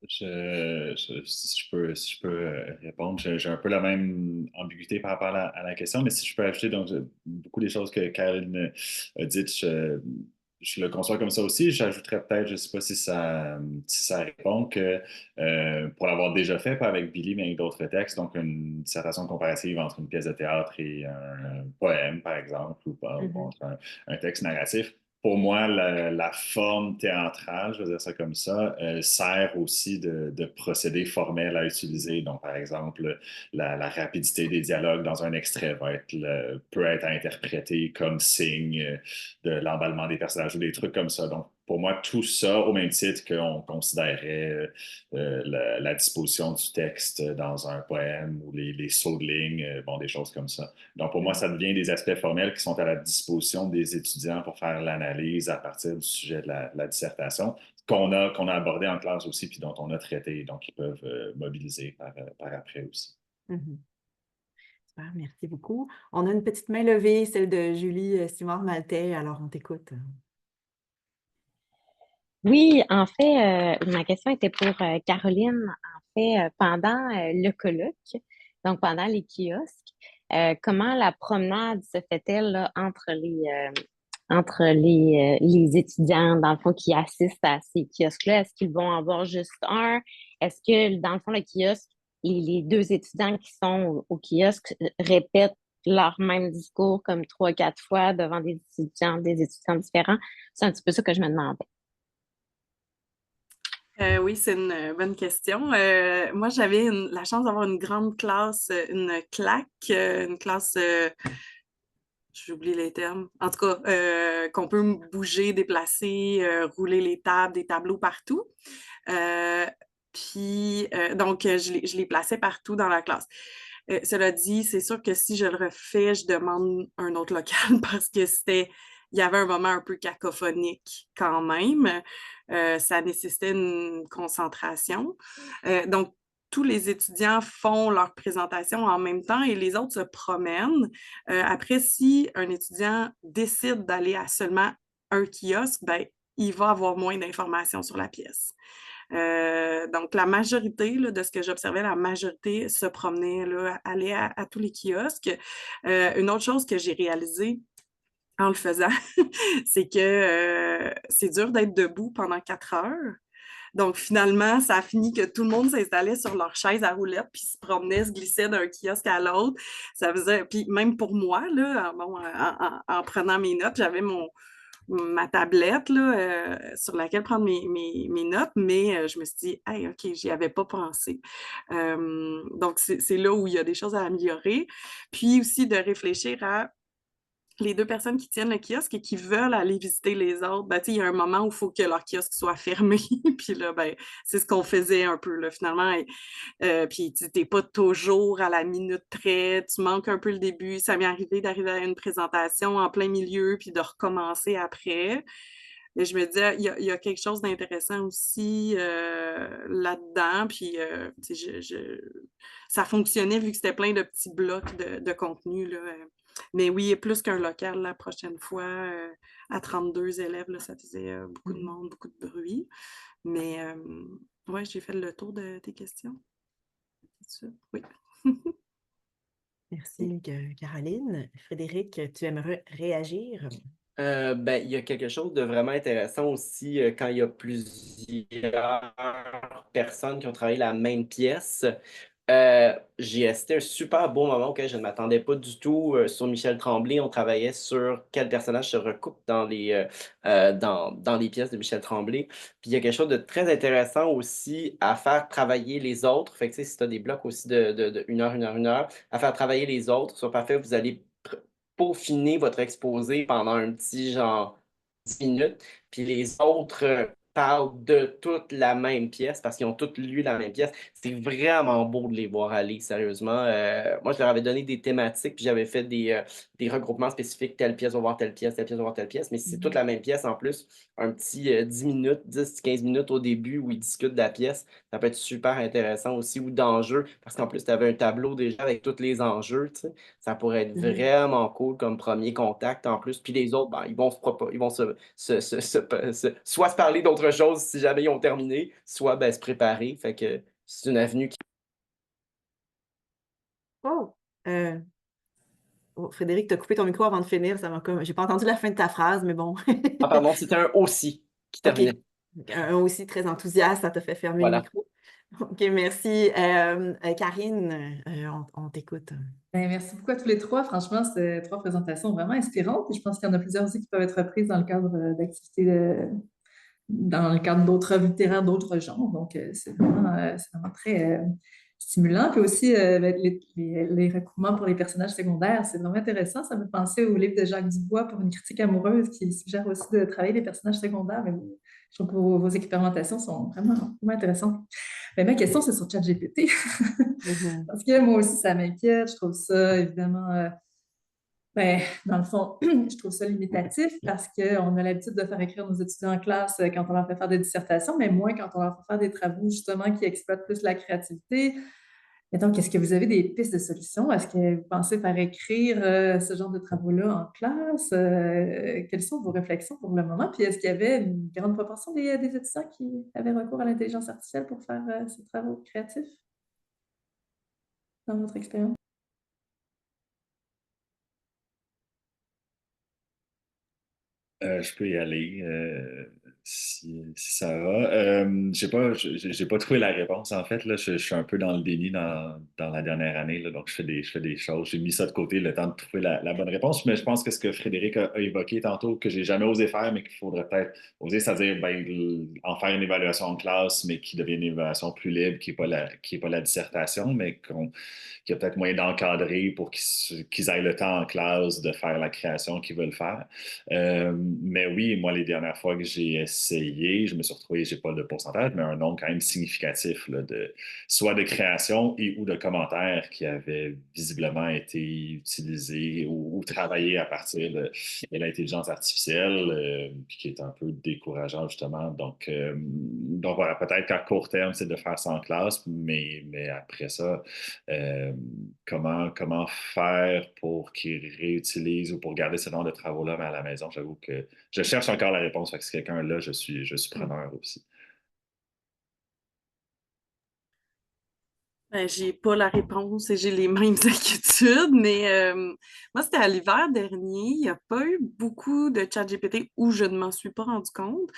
Si je peux répondre, j'ai un peu la même ambiguïté par rapport à la question, mais si je peux ajouter donc, beaucoup des choses que Caroline a dites, je le conçois comme ça aussi. J'ajouterais peut-être, je ne sais pas si ça répond, que pour l'avoir déjà fait, pas avec Billy, mais avec d'autres textes, donc une dissertation comparative entre une pièce de théâtre et un poème, par exemple, ou entre un texte narratif. Pour moi, la forme théâtrale, je vais dire ça comme ça, sert aussi de procédé formel à utiliser. Donc, par exemple, la rapidité des dialogues dans un extrait peut être interprétée comme signe de l'emballement des personnages ou des trucs comme ça. Donc, pour moi, tout ça, au même titre qu'on considérait la disposition du texte dans un poème ou les sauts de ligne, des choses comme ça. Donc, pour moi, ça devient des aspects formels qui sont à la disposition des étudiants pour faire l'analyse à partir du sujet de la dissertation, qu'on a abordé en classe aussi, puis dont on a traité, donc ils peuvent mobiliser par après aussi. Super, merci beaucoup. On a une petite main levée, celle de Julie Simard-Maltais, alors on t'écoute. Oui, en fait, ma question était pour Caroline. En fait, pendant le colloque, donc pendant les kiosques, comment la promenade se fait-elle là, entre les étudiants, dans le fond, qui assistent à ces kiosques-là? Est-ce qu'ils vont en voir juste un? Est-ce que, dans le fond, le kiosque, les deux étudiants qui sont au kiosque répètent leur même discours comme 3, 4 fois devant des étudiants différents? C'est un petit peu ça que je me demandais. Oui, c'est une bonne question. Moi, j'avais la chance d'avoir une grande classe, une claque, une classe, j'ai oublié les termes, en tout cas, qu'on peut bouger, déplacer, rouler les tables, des tableaux partout. Puis, donc, je les plaçais partout dans la classe. Cela dit, c'est sûr que si je le refais, je demande un autre local parce que il y avait un moment un peu cacophonique quand même. Ça nécessitait une concentration. Donc, tous les étudiants font leur présentation en même temps et les autres se promènent. Après, si un étudiant décide d'aller à seulement un kiosque, ben, il va avoir moins d'informations sur la pièce. Donc, la majorité là, de ce que j'observais, la majorité se promenait, là, allait à tous les kiosques. Une autre chose que j'ai réalisée en le faisant, c'est que c'est dur d'être debout pendant 4 heures. Donc, finalement, ça a fini que tout le monde s'installait sur leur chaise à roulettes puis se promenait, se glissait d'un kiosque à l'autre. Ça faisait... Puis même pour moi, là, bon, en prenant mes notes, j'avais ma tablette là, sur laquelle prendre mes notes, mais je me suis dit, hey, OK, j'y avais pas pensé. Donc, c'est là où il y a des choses à améliorer. Puis aussi de réfléchir à les 2 personnes qui tiennent le kiosque et qui veulent aller visiter les autres, ben, il y a un moment où il faut que leur kiosque soit fermé. Puis là, ben, c'est ce qu'on faisait un peu, là, finalement. Puis tu n'es pas toujours à la minute près, tu manques un peu le début. Ça m'est arrivé d'arriver à une présentation en plein milieu puis de recommencer après. Mais je me disais, il y a quelque chose d'intéressant aussi là-dedans. Puis ça fonctionnait vu que c'était plein de petits blocs de contenu, là. Mais oui, plus qu'un local la prochaine fois, à 32 élèves, là, ça faisait beaucoup de monde, beaucoup de bruit. Mais ouais, j'ai fait le tour de tes questions. C'est ça? Oui. Merci, Caroline. Frédéric, tu aimerais réagir? Ben, il y a quelque chose de vraiment intéressant aussi quand il y a plusieurs personnes qui ont travaillé la même pièce. C'était un super beau moment auquel je ne m'attendais pas du tout. Sur Michel Tremblay, on travaillait sur quel personnage se recoupe dans les pièces de Michel Tremblay. Puis il y a quelque chose de très intéressant aussi à faire travailler les autres. Fait que, tu sais, si tu as des blocs aussi de 1 heure, à faire travailler les autres, soit parfait, vous allez peaufiner votre exposé pendant un petit genre 10 minutes, puis les autres parlent de toute la même pièce parce qu'ils ont tous lu la même pièce. C'est vraiment beau de les voir aller, sérieusement. Moi, je leur avais donné des thématiques, puis j'avais fait des regroupements spécifiques, telle pièce va voir telle pièce, telle pièce va voir telle pièce, mais si c'est toute la même pièce en plus, un petit 10 minutes, 10-15 minutes au début où ils discutent de la pièce, ça peut être super intéressant aussi, ou d'enjeux, parce qu'en plus, tu avais un tableau déjà avec tous les enjeux, tu sais. Ça pourrait être vraiment cool comme premier contact en plus. Puis les autres, ben, ils vont soit se parler d'autre chose si jamais ils ont terminé, soit ben, se préparer. Fait que c'est une avenue qui. Oh! Frédéric, tu as coupé ton micro avant de finir. Ça m'a comme... J'ai pas entendu la fin de ta phrase, mais bon. Ah, pardon, c'était un aussi qui OK. terminait. Un aussi très enthousiaste, ça t'a fait fermer le micro. OK, merci. Karine, on t'écoute. Ben, merci beaucoup à tous les trois. Franchement, c'était 3 présentations vraiment inspirantes. Et je pense qu'il y en a plusieurs aussi qui peuvent être reprises dans le cadre d'activités, dans le cadre d'autres revues littéraires d'autres genres. Donc, c'est vraiment très stimulant. Puis aussi, ben, les recoupements pour les personnages secondaires, c'est vraiment intéressant. Ça me fait penser au livre de Jacques Dubois pour une critique amoureuse qui suggère aussi de travailler les personnages secondaires. Mais je trouve que vos expérimentations sont vraiment intéressantes. Mais ma question, c'est sur ChatGPT. Parce que moi aussi, ça m'inquiète. Je trouve ça, évidemment, dans le fond, je trouve ça limitatif parce qu'on a l'habitude de faire écrire nos étudiants en classe quand on leur fait faire des dissertations, mais moins quand on leur fait faire des travaux, justement, qui exploitent plus la créativité. Et donc, est-ce que vous avez des pistes de solutions? Est-ce que vous pensez faire écrire ce genre de travaux-là en classe? Quelles sont vos réflexions pour le moment? Puis, est-ce qu'il y avait une grande proportion des étudiants qui avaient recours à l'intelligence artificielle pour faire ces travaux créatifs dans votre expérience? Je peux y aller si ça va. J'ai pas trouvé la réponse en fait. Là, je suis un peu dans le déni dans la dernière année, là, donc je fais des choses. J'ai mis ça de côté le temps de trouver la bonne réponse, mais je pense que ce que Frédéric a évoqué tantôt, que j'ai jamais osé faire, mais qu'il faudrait peut-être oser, c'est-à-dire en faire une évaluation en classe, mais qui devient une évaluation plus libre, qui est pas la dissertation, mais qu'il y a peut-être moyen d'encadrer pour qu'ils aient le temps en classe de faire la création qu'ils veulent faire. Mais oui, moi, les dernières fois que j'ai essayé, et je me suis retrouvé, je n'ai pas le pourcentage, mais un nombre quand même significatif là, soit de créations et ou de commentaires qui avaient visiblement été utilisés ou travaillés à partir de l'intelligence artificielle, puis qui est un peu décourageant justement. Donc voilà, peut-être qu'à court terme, c'est de faire ça en classe, mais après ça, comment faire pour qu'ils réutilisent ou pour garder ce genre de travaux-là mais à la maison? J'avoue que je cherche encore la réponse. Fait que si quelqu'un là, je suis preneur aussi. Ben, j'ai pas la réponse et j'ai les mêmes inquiétudes, mais moi, c'était à l'hiver dernier. Il n'y a pas eu beaucoup de chat GPT où je ne m'en suis pas rendu compte.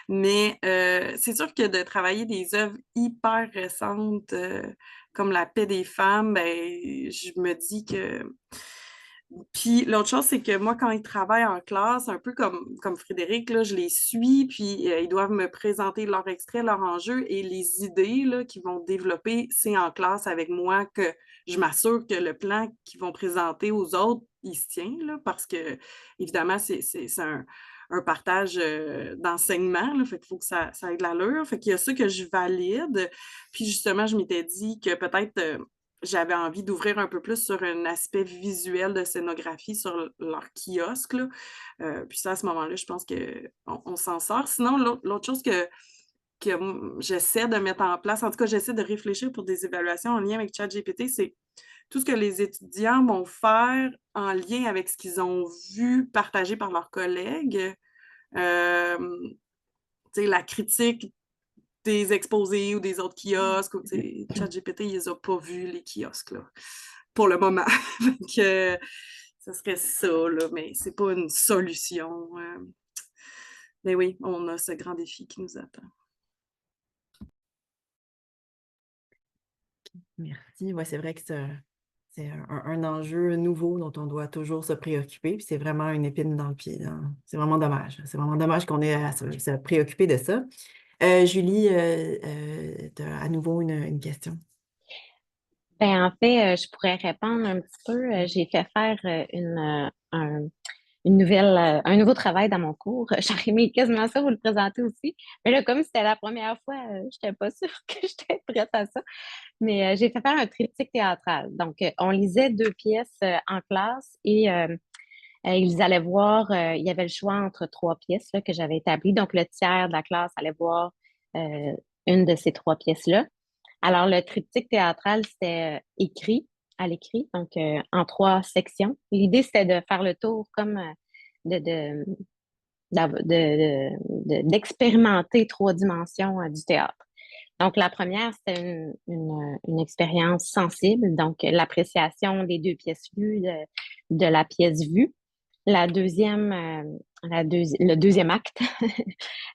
Mais c'est sûr que de travailler des œuvres hyper récentes comme La paix des femmes, ben, je me dis que puis l'autre chose, c'est que moi, quand ils travaillent en classe, un peu comme Frédéric, là, je les suis, puis ils doivent me présenter leur extrait, leur enjeu et les idées là, qu'ils vont développer, c'est en classe avec moi que je m'assure que le plan qu'ils vont présenter aux autres, il se tient, là, parce que, évidemment, c'est un partage d'enseignement, là, fait qu'il faut que ça ait de l'allure. Fait qu'il y a ça que je valide. Puis justement, je m'étais dit que peut-être j'avais envie d'ouvrir un peu plus sur un aspect visuel de scénographie sur leur kiosque, là. Puis ça, à ce moment-là, je pense qu'on s'en sort. Sinon, l'autre chose que j'essaie de mettre en place, en tout cas, j'essaie de réfléchir pour des évaluations en lien avec ChatGPT, c'est tout ce que les étudiants vont faire en lien avec ce qu'ils ont vu partagé par leurs collègues. La critique des exposés ou des autres kiosques. Ou, ChatGPT, il les a pas vus, les kiosques, là, pour le moment. Donc, ça serait ça, là, mais c'est pas une solution. Mais oui, on a ce grand défi qui nous attend. Merci. Ouais, c'est vrai que c'est un enjeu nouveau dont on doit toujours se préoccuper. Puis c'est vraiment une épine dans le pied, hein. C'est vraiment dommage. C'est vraiment dommage qu'on ait à se préoccuper de ça. Julie, tu as à nouveau une question. Ben, en fait, je pourrais répondre un petit peu. J'ai fait faire un nouveau travail dans mon cours. J'aurais aimé quasiment ça vous le présenter aussi. Mais là, comme c'était la première fois, je n'étais pas sûre que j'étais prête à ça. Mais j'ai fait faire un triptyque théâtral. Donc, on lisait 2 pièces en classe et ils allaient voir, il y avait le choix entre 3 pièces là, que j'avais établies. Donc, le tiers de la classe allait voir une de ces 3 pièces-là. Alors, le triptyque théâtral, c'était écrit, à l'écrit, donc en 3 sections. L'idée, c'était de faire le tour comme d'expérimenter 3 dimensions du théâtre. Donc, la première, c'était une expérience sensible, donc l'appréciation des 2 pièces vues, de la pièce vue. La deuxième, le deuxième acte,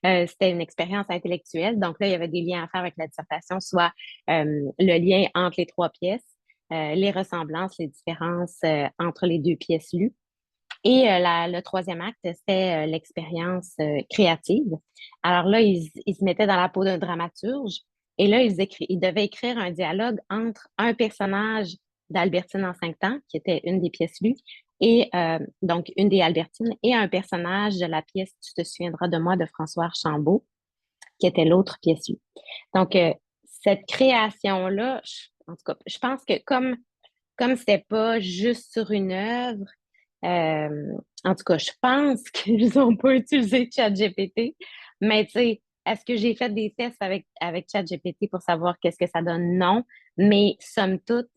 c'était une expérience intellectuelle. Donc là, il y avait des liens à faire avec la dissertation, soit le lien entre les 3 pièces, les ressemblances, les différences entre les 2 pièces lues. Et le troisième acte, c'était l'expérience créative. Alors là, ils se mettaient dans la peau d'un dramaturge et là, ils devaient écrire un dialogue entre un personnage d'Albertine en 5 temps, qui était une des pièces lues, et donc une des Albertines, et un personnage de la pièce Tu te souviendras de moi de François Archambault, qui était l'autre pièce lue. Donc, cette création-là, en tout cas, je pense que comme c'était pas juste sur une œuvre, en tout cas, je pense qu'ils n'ont pas utilisé ChatGPT, mais tu sais, est-ce que j'ai fait des tests avec ChatGPT pour savoir qu'est-ce que ça donne? Non, mais somme toute,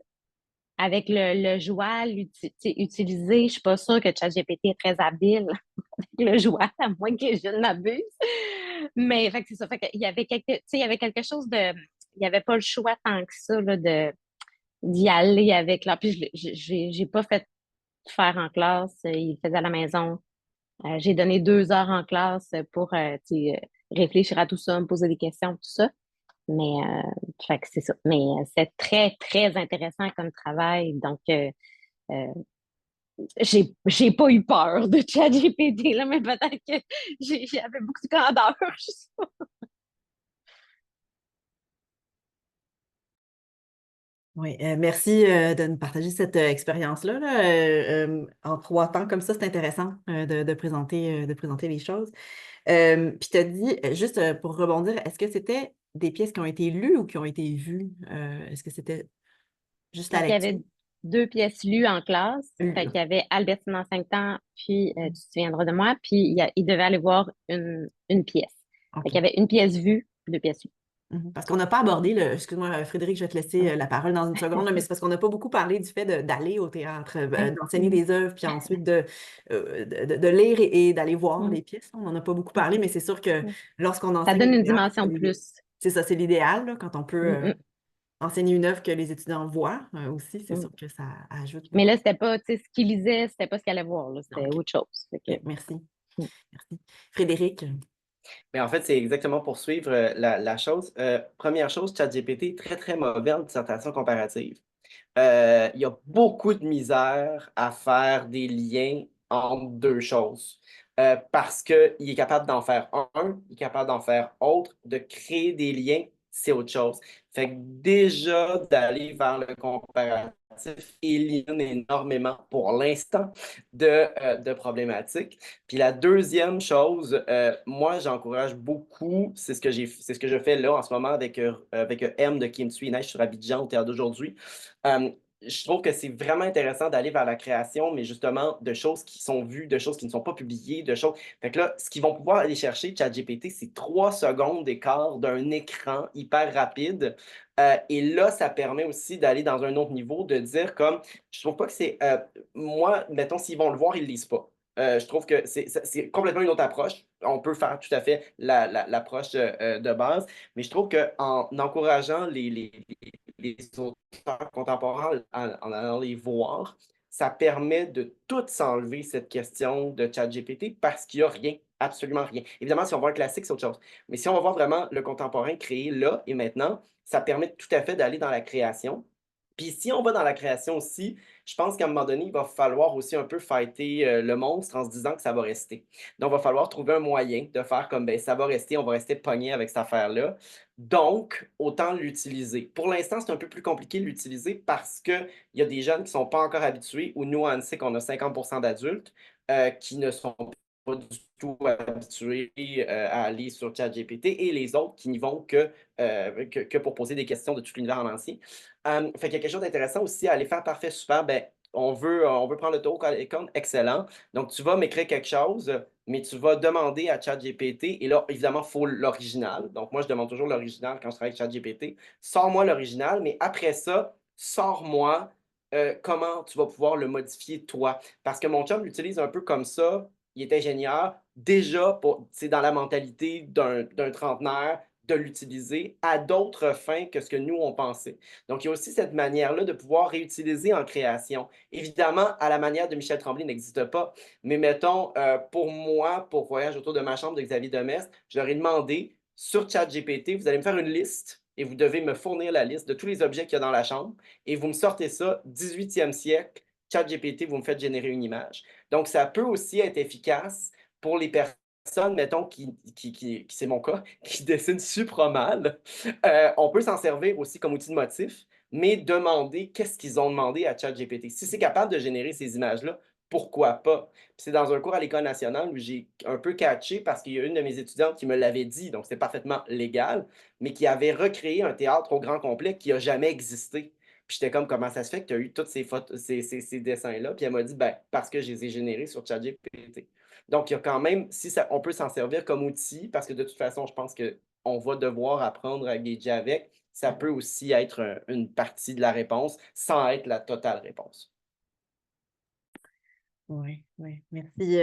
avec le joual utilisé, je ne suis pas sûre que ChatGPT est très habile avec le joual, à moins que je ne m'abuse. Mais fait que c'est ça. Fait qu'il y avait il y avait quelque chose de. Il n'y avait pas le choix tant que ça là, d'y aller avec là. Puis j'ai pas fait faire en classe, il le faisait à la maison. J'ai donné 2 heures en classe pour réfléchir à tout ça, me poser des questions, tout ça. Mais fait que c'est ça. Mais c'est très, très intéressant comme travail. Donc, j'ai pas eu peur de ChatGPT, là, mais peut-être que j'avais beaucoup de candeur, je sais pas. Oui, merci de nous partager cette expérience-là, là. En 3 temps comme ça, c'est intéressant de présenter les choses. Puis tu as dit, juste pour rebondir, est-ce que c'était des pièces qui ont été lues ou qui ont été vues? Est-ce que c'était juste la Donc, il y lecture? avait 2 pièces lues en classe. Fait Lues. qu'il y avait Albertine en 5 ans, puis tu te souviendras de moi, puis il devait aller voir une pièce. Fait OK. qu'il y avait une pièce vue, 2 pièces lues. Parce qu'on n'a pas abordé excuse-moi, Frédéric, je vais te laisser la parole dans une seconde, là, mais c'est parce qu'on n'a pas beaucoup parlé du fait d'aller au théâtre, d'enseigner des œuvres, puis ensuite de lire et d'aller voir les pièces. On n'en a pas beaucoup parlé, mais c'est sûr que lorsqu'on Ça enseigne donne au une théâtre, dimension de plus. c'est ça, c'est l'idéal, là, quand on peut Mm, mm, enseigner une œuvre que les étudiants voient aussi, c'est mm. sûr que ça ajoute Mais beaucoup. là, c'était pas, tu sais, ce qu'il lisait, c'était pas ce qu'il allait voir, là, c'était OK. autre chose. Fait que, Merci. Mm. Merci. Frédéric? Mais en fait, c'est exactement pour suivre la chose. Première chose, ChatGPT, très, très mauvais en dissertation comparative. Il y a beaucoup de misère à faire des liens entre deux choses. Parce qu'il est capable d'en faire un, il est capable d'en faire autre, de créer des liens, c'est autre chose. Fait que déjà, d'aller vers le comparatif élimine énormément pour l'instant de problématiques. Puis la deuxième chose, moi, j'encourage beaucoup, c'est ce que je fais là en ce moment avec M de Kim Thuy Neige sur Abidjan au théâtre d'aujourd'hui. Je trouve que c'est vraiment intéressant d'aller vers la création, mais justement de choses qui sont vues, de choses qui ne sont pas publiées, de choses. Fait que là, ce qu'ils vont pouvoir aller chercher, ChatGPT, c'est 3 secondes d'écart d'un écran hyper rapide. Et là, ça permet aussi d'aller dans un autre niveau, de dire comme, je trouve pas que c'est. Moi, mettons, s'ils vont le voir, ils ne lisent pas. Je trouve que c'est complètement une autre approche. On peut faire tout à fait l'approche de base, mais je trouve qu'en encourageant les auteurs contemporains en allant les voir, ça permet de tout s'enlever cette question de ChatGPT parce qu'il n'y a rien, absolument rien. Évidemment, si on voit un classique, c'est autre chose. Mais si on va voir vraiment le contemporain créé là et maintenant, ça permet tout à fait d'aller dans la création. Puis si on va dans la création aussi, je pense qu'à un moment donné, il va falloir aussi un peu fighter le monstre en se disant que ça va rester. Donc, il va falloir trouver un moyen de faire comme, ben, ça va rester, on va rester pogné avec cette affaire-là. Donc, autant l'utiliser. Pour l'instant, c'est un peu plus compliqué de l'utiliser parce qu'il y a des jeunes qui ne sont pas encore habitués, ou nous, on sait qu'on a 50% d'adultes qui ne sont pas du tout habitués à aller sur ChatGPT et les autres qui n'y vont que pour poser des questions de tout l'univers en entier. Fait qu'il y a quelque chose d'intéressant aussi à aller faire parfait, super. Ben, on veut prendre le taureau à cornes, excellent. Donc, tu vas m'écrire quelque chose, mais tu vas demander à ChatGPT, et là, évidemment, il faut l'original. Donc, moi, je demande toujours l'original quand je travaille avec ChatGPT. Sors-moi l'original, mais après ça, sors-moi comment tu vas pouvoir le modifier toi. Parce que mon chum l'utilise un peu comme ça. Il est ingénieur. Déjà, c'est dans la mentalité d'un trentenaire de l'utiliser à d'autres fins que ce que nous, on pensait. Donc, il y a aussi cette manière-là de pouvoir réutiliser en création. Évidemment, à la manière de Michel Tremblay n'existe pas, mais mettons, pour moi, pour Voyage autour de ma chambre de Xavier Demestre, je leur ai demandé sur ChatGPT, vous allez me faire une liste et vous devez me fournir la liste de tous les objets qu'il y a dans la chambre et vous me sortez ça, 18e siècle, ChatGPT, vous me faites générer une image. Donc, ça peut aussi être efficace pour les personnes, mettons, c'est mon cas, qui dessinent super mal. On peut s'en servir aussi comme outil de motif, mais demander qu'est-ce qu'ils ont demandé à ChatGPT. Si c'est capable de générer ces images-là, pourquoi pas? C'est dans un cours à l'École nationale où j'ai un peu catché parce qu'il y a une de mes étudiantes qui me l'avait dit, donc c'est parfaitement légal, mais qui avait recréé un théâtre au grand complet qui n'a jamais existé. Puis j'étais comme, comment ça se fait que tu as eu tous ces dessins-là? Puis elle m'a dit, ben, parce que je les ai générés sur ChatGPT. Donc, il y a quand même, on peut s'en servir comme outil, parce que de toute façon, je pense qu'on va devoir apprendre à gager avec. Ça peut aussi être une partie de la réponse sans être la totale réponse. Oui, oui. Merci,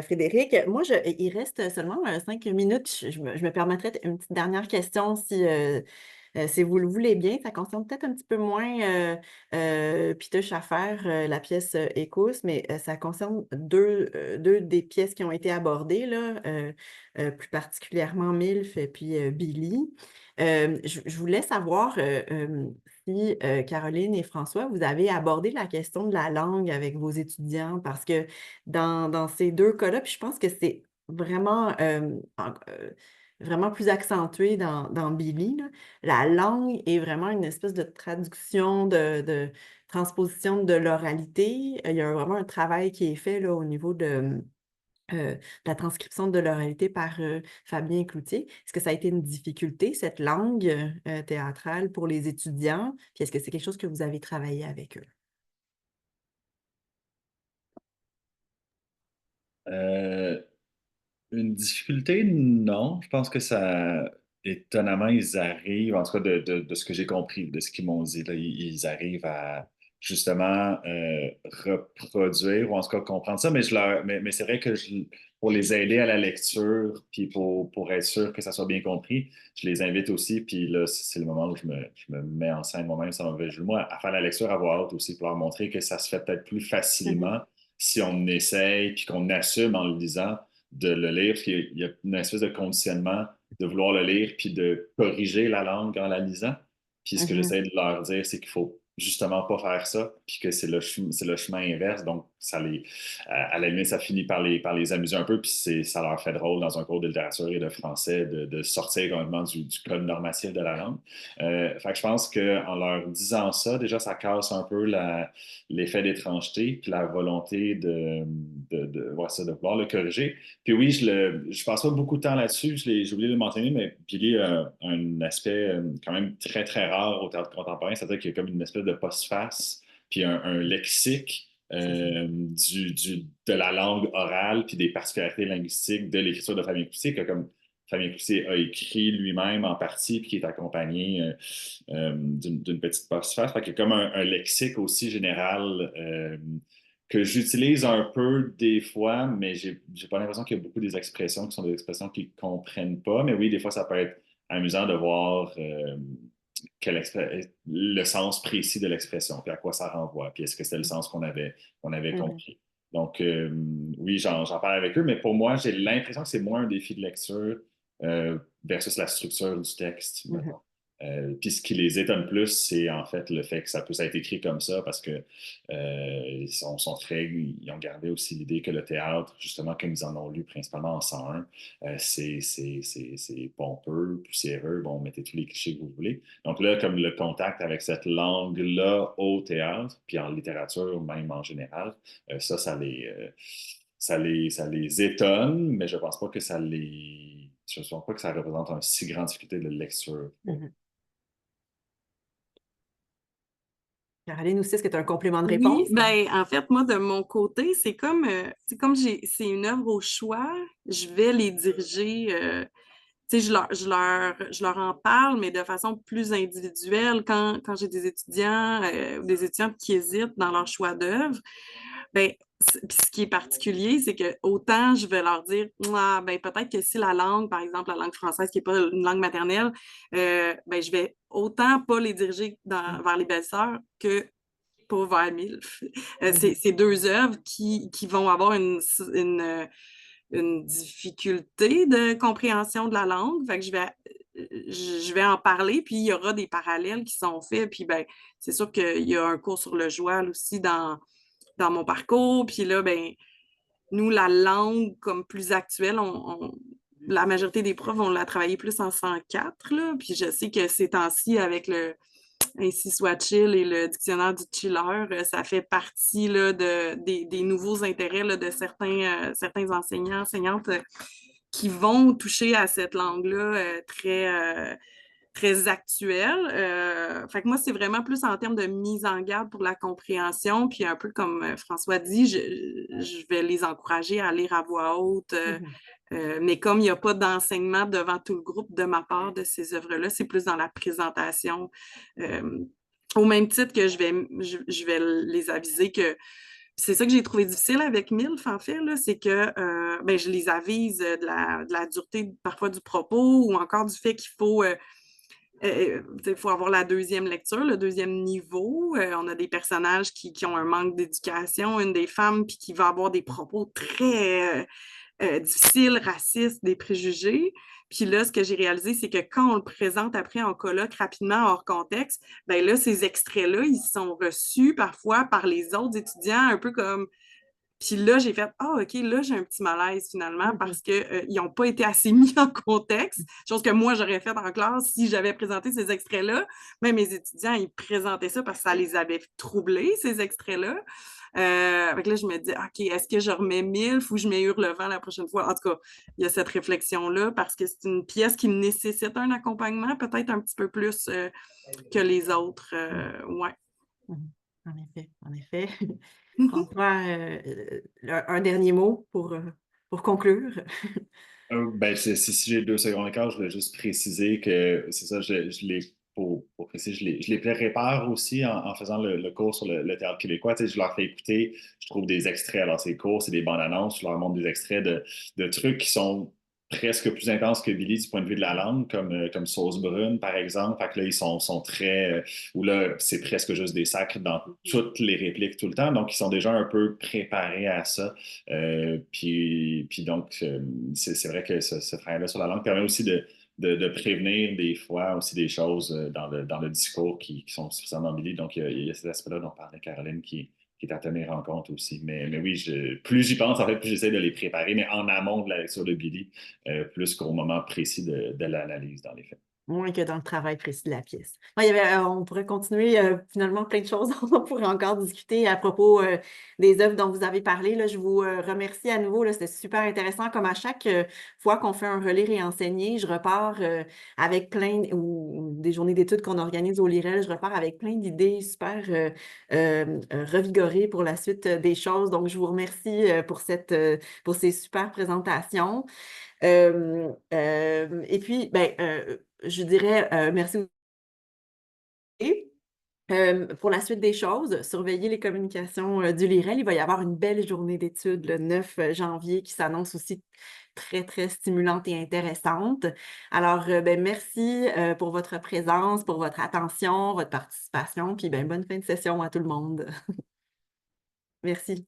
Frédéric. Moi, il reste seulement 5 minutes. Je me permettrais une petite dernière question si vous le voulez bien. Ça concerne peut-être un petit peu moins Pitoche à faire, la pièce Écous, mais ça concerne deux des pièces qui ont été abordées, là, plus particulièrement Milf et puis Billy. Je voulais savoir si Caroline et François, vous avez abordé la question de la langue avec vos étudiants, parce que dans ces deux cas-là, puis je pense que c'est vraiment plus accentué dans Billy, là. La langue est vraiment une espèce de traduction, de transposition de l'oralité. Il y a vraiment un travail qui est fait là, au niveau la transcription de l'oralité par Fabien Cloutier. Est-ce que ça a été une difficulté, cette langue théâtrale pour les étudiants? Puis est-ce que c'est quelque chose que vous avez travaillé avec eux? Une difficulté, non. Je pense que ça, étonnamment, ils arrivent, en tout cas de ce que j'ai compris, de ce qu'ils m'ont dit, là, ils arrivent à justement reproduire, ou en tout cas comprendre ça, mais, mais c'est vrai que pour les aider à la lecture, puis pour être sûr que ça soit bien compris, je les invite aussi, puis là, c'est le moment où je me mets en scène moi-même, sans mauvais jeu de mots, à faire la lecture à voix haute aussi, pour leur montrer que ça se fait peut-être plus facilement si on essaye, puis qu'on assume en le lisant de le lire, puis il y a une espèce de conditionnement de vouloir le lire, puis de corriger la langue en la lisant. Puis ce que j'essaie de leur dire, c'est qu'il faut justement pas faire ça, puis que c'est le chemin inverse. Donc, à la limite, ça finit par les amuser un peu, puis ça leur fait drôle dans un cours de littérature et de français de sortir complètement du code normatif de la langue. Fait que je pense qu'en leur disant ça, déjà, ça casse un peu l'effet d'étrangeté, puis la volonté de vouloir le corriger. Puis oui, je passe pas beaucoup de temps là-dessus, j'ai oublié de le mentionner, mais Billy a un aspect quand même très, très rare au théâtre contemporain, c'est-à-dire qu'il y a comme une espèce de postface, puis un lexique de la langue orale, puis des particularités linguistiques de l'écriture de Fabien Cloutier, que comme Fabien Cloutier a écrit lui-même en partie, puis qui est accompagné d'une petite postface. Fait qu'il y a comme un lexique aussi général que j'utilise un peu des fois, mais j'ai pas l'impression qu'il y a beaucoup des expressions qui sont des expressions qu'ils ne comprennent pas. Mais oui, des fois, ça peut être amusant de voir le sens précis de l'expression, puis à quoi ça renvoie, puis est-ce que c'était le sens qu'on avait compris. Donc, oui, j'en parle avec eux, mais pour moi, j'ai l'impression que c'est moins un défi de lecture versus la structure du texte, mettons. Puis ce qui les étonne plus, c'est en fait le fait que ça peut être écrit comme ça parce que ils ont gardé aussi l'idée que le théâtre, justement, comme ils en ont lu principalement en 101, c'est pompeux, poussiéreux, bon, mettez tous les clichés que vous voulez. Donc là, comme le contact avec cette langue-là au théâtre, puis en littérature même en général, ça les étonne, mais je pense pas que je ne pense pas que ça représente une si grande difficulté de lecture. Caroline aussi, est-ce que tu as un complément de réponse? Oui, ben, en fait, moi, de mon côté, c'est comme c'est une œuvre au choix, je vais les diriger, je leur en parle, mais de façon plus individuelle quand j'ai des étudiants ou des étudiantes qui hésitent dans leur choix d'œuvre. Ben, puis ce qui est particulier, c'est que autant je vais leur dire, ah, ben, peut-être que si la langue, par exemple, la langue française, qui n'est pas une langue maternelle, ben, je vais autant pas les diriger vers les belles-sœurs que pas vers MILF. C'est deux œuvres qui vont avoir une difficulté de compréhension de la langue. Fait que je vais en parler, puis il y aura des parallèles qui sont faits. Puis ben, c'est sûr qu'il y a un cours sur le joual aussi dans mon parcours. Puis là, ben, nous, la langue comme plus actuelle, la majorité des profs vont la travailler plus en 104. Là. Puis je sais que ces temps-ci, avec le Ainsi soit-il et le dictionnaire du chiller, ça fait partie là, des nouveaux intérêts là, de certains enseignants, enseignantes qui vont toucher à cette langue-là très actuelle. Fait que moi, c'est vraiment plus en termes de mise en garde pour la compréhension, puis un peu comme François dit, je vais les encourager à lire à voix haute. Mais comme il n'y a pas d'enseignement devant tout le groupe de ma part de ces œuvres-là, c'est plus dans la présentation. Au même titre que je vais les aviser que c'est ça que j'ai trouvé difficile avec MILF, en fait, c'est que ben, je les avise de la dureté parfois du propos ou encore du fait qu'il faut avoir la deuxième lecture, le deuxième niveau. On a des personnages qui ont un manque d'éducation, une des femmes, puis qui va avoir des propos très difficiles, racistes, des préjugés. Puis là, ce que j'ai réalisé, c'est que quand on le présente après en colloque rapidement hors contexte, ben là, ces extraits-là, ils sont reçus parfois par les autres étudiants un peu comme... Puis là, j'ai fait « Ah, OK, là, j'ai un petit malaise finalement parce qu'ils n'ont pas été assez mis en contexte, chose que moi, j'aurais fait en classe si j'avais présenté ces extraits-là. Mais mes étudiants, ils présentaient ça parce que ça les avait troublés, ces extraits-là. Avec là, je me dis, OK, est-ce que je remets MILF ou je mets Hurlevent la prochaine fois? En tout cas, il y a cette réflexion-là parce que c'est une pièce qui nécessite un accompagnement peut-être un petit peu plus que les autres. Ouais. En effet, en effet. François, un dernier mot pour conclure. Si j'ai 2 secondes d'écart, je voulais juste préciser que c'est ça, pour préciser, je les prépare aussi en faisant le cours sur le théâtre québécois. Tu sais, je leur fais écouter, je trouve des extraits. Alors, ces cours, c'est des bandes annonces, je leur montre des extraits de trucs qui sont presque plus intenses que Billy du point de vue de la langue, comme Sauce Brune, par exemple. Fait que là, ils sont très. Où là, c'est presque juste des sacres dans toutes les répliques tout le temps. Donc, ils sont déjà un peu préparés à ça. Puis donc, c'est vrai que ce frein-là sur la langue permet aussi de prévenir des fois aussi des choses dans le discours qui sont suffisamment Billy. Donc, il y a cet aspect-là dont parlait Caroline qui est à tenir en compte aussi. Mais oui, plus j'y pense, en fait, plus j'essaie de les préparer, mais en amont de la lecture de Billy, plus qu'au moment précis de l'analyse, dans les faits. Moins que dans le travail précis de la pièce. On pourrait continuer finalement plein de choses. On pourrait encore discuter à propos des œuvres dont vous avez parlé. Là, je vous remercie à nouveau. C'était super intéressant. Comme à chaque fois qu'on fait un relire et enseigner, je repars avec ou des journées d'études qu'on organise au LIREL, je repars avec plein d'idées super revigorées pour la suite des choses. Donc, je vous remercie pour ces super présentations. Et puis, je dirais merci pour la suite des choses, surveillez les communications du LIREL. Il va y avoir une belle journée d'études le 9 janvier qui s'annonce aussi très, très stimulante et intéressante. Alors, merci pour votre présence, pour votre attention, votre participation, puis bonne fin de session à tout le monde. Merci.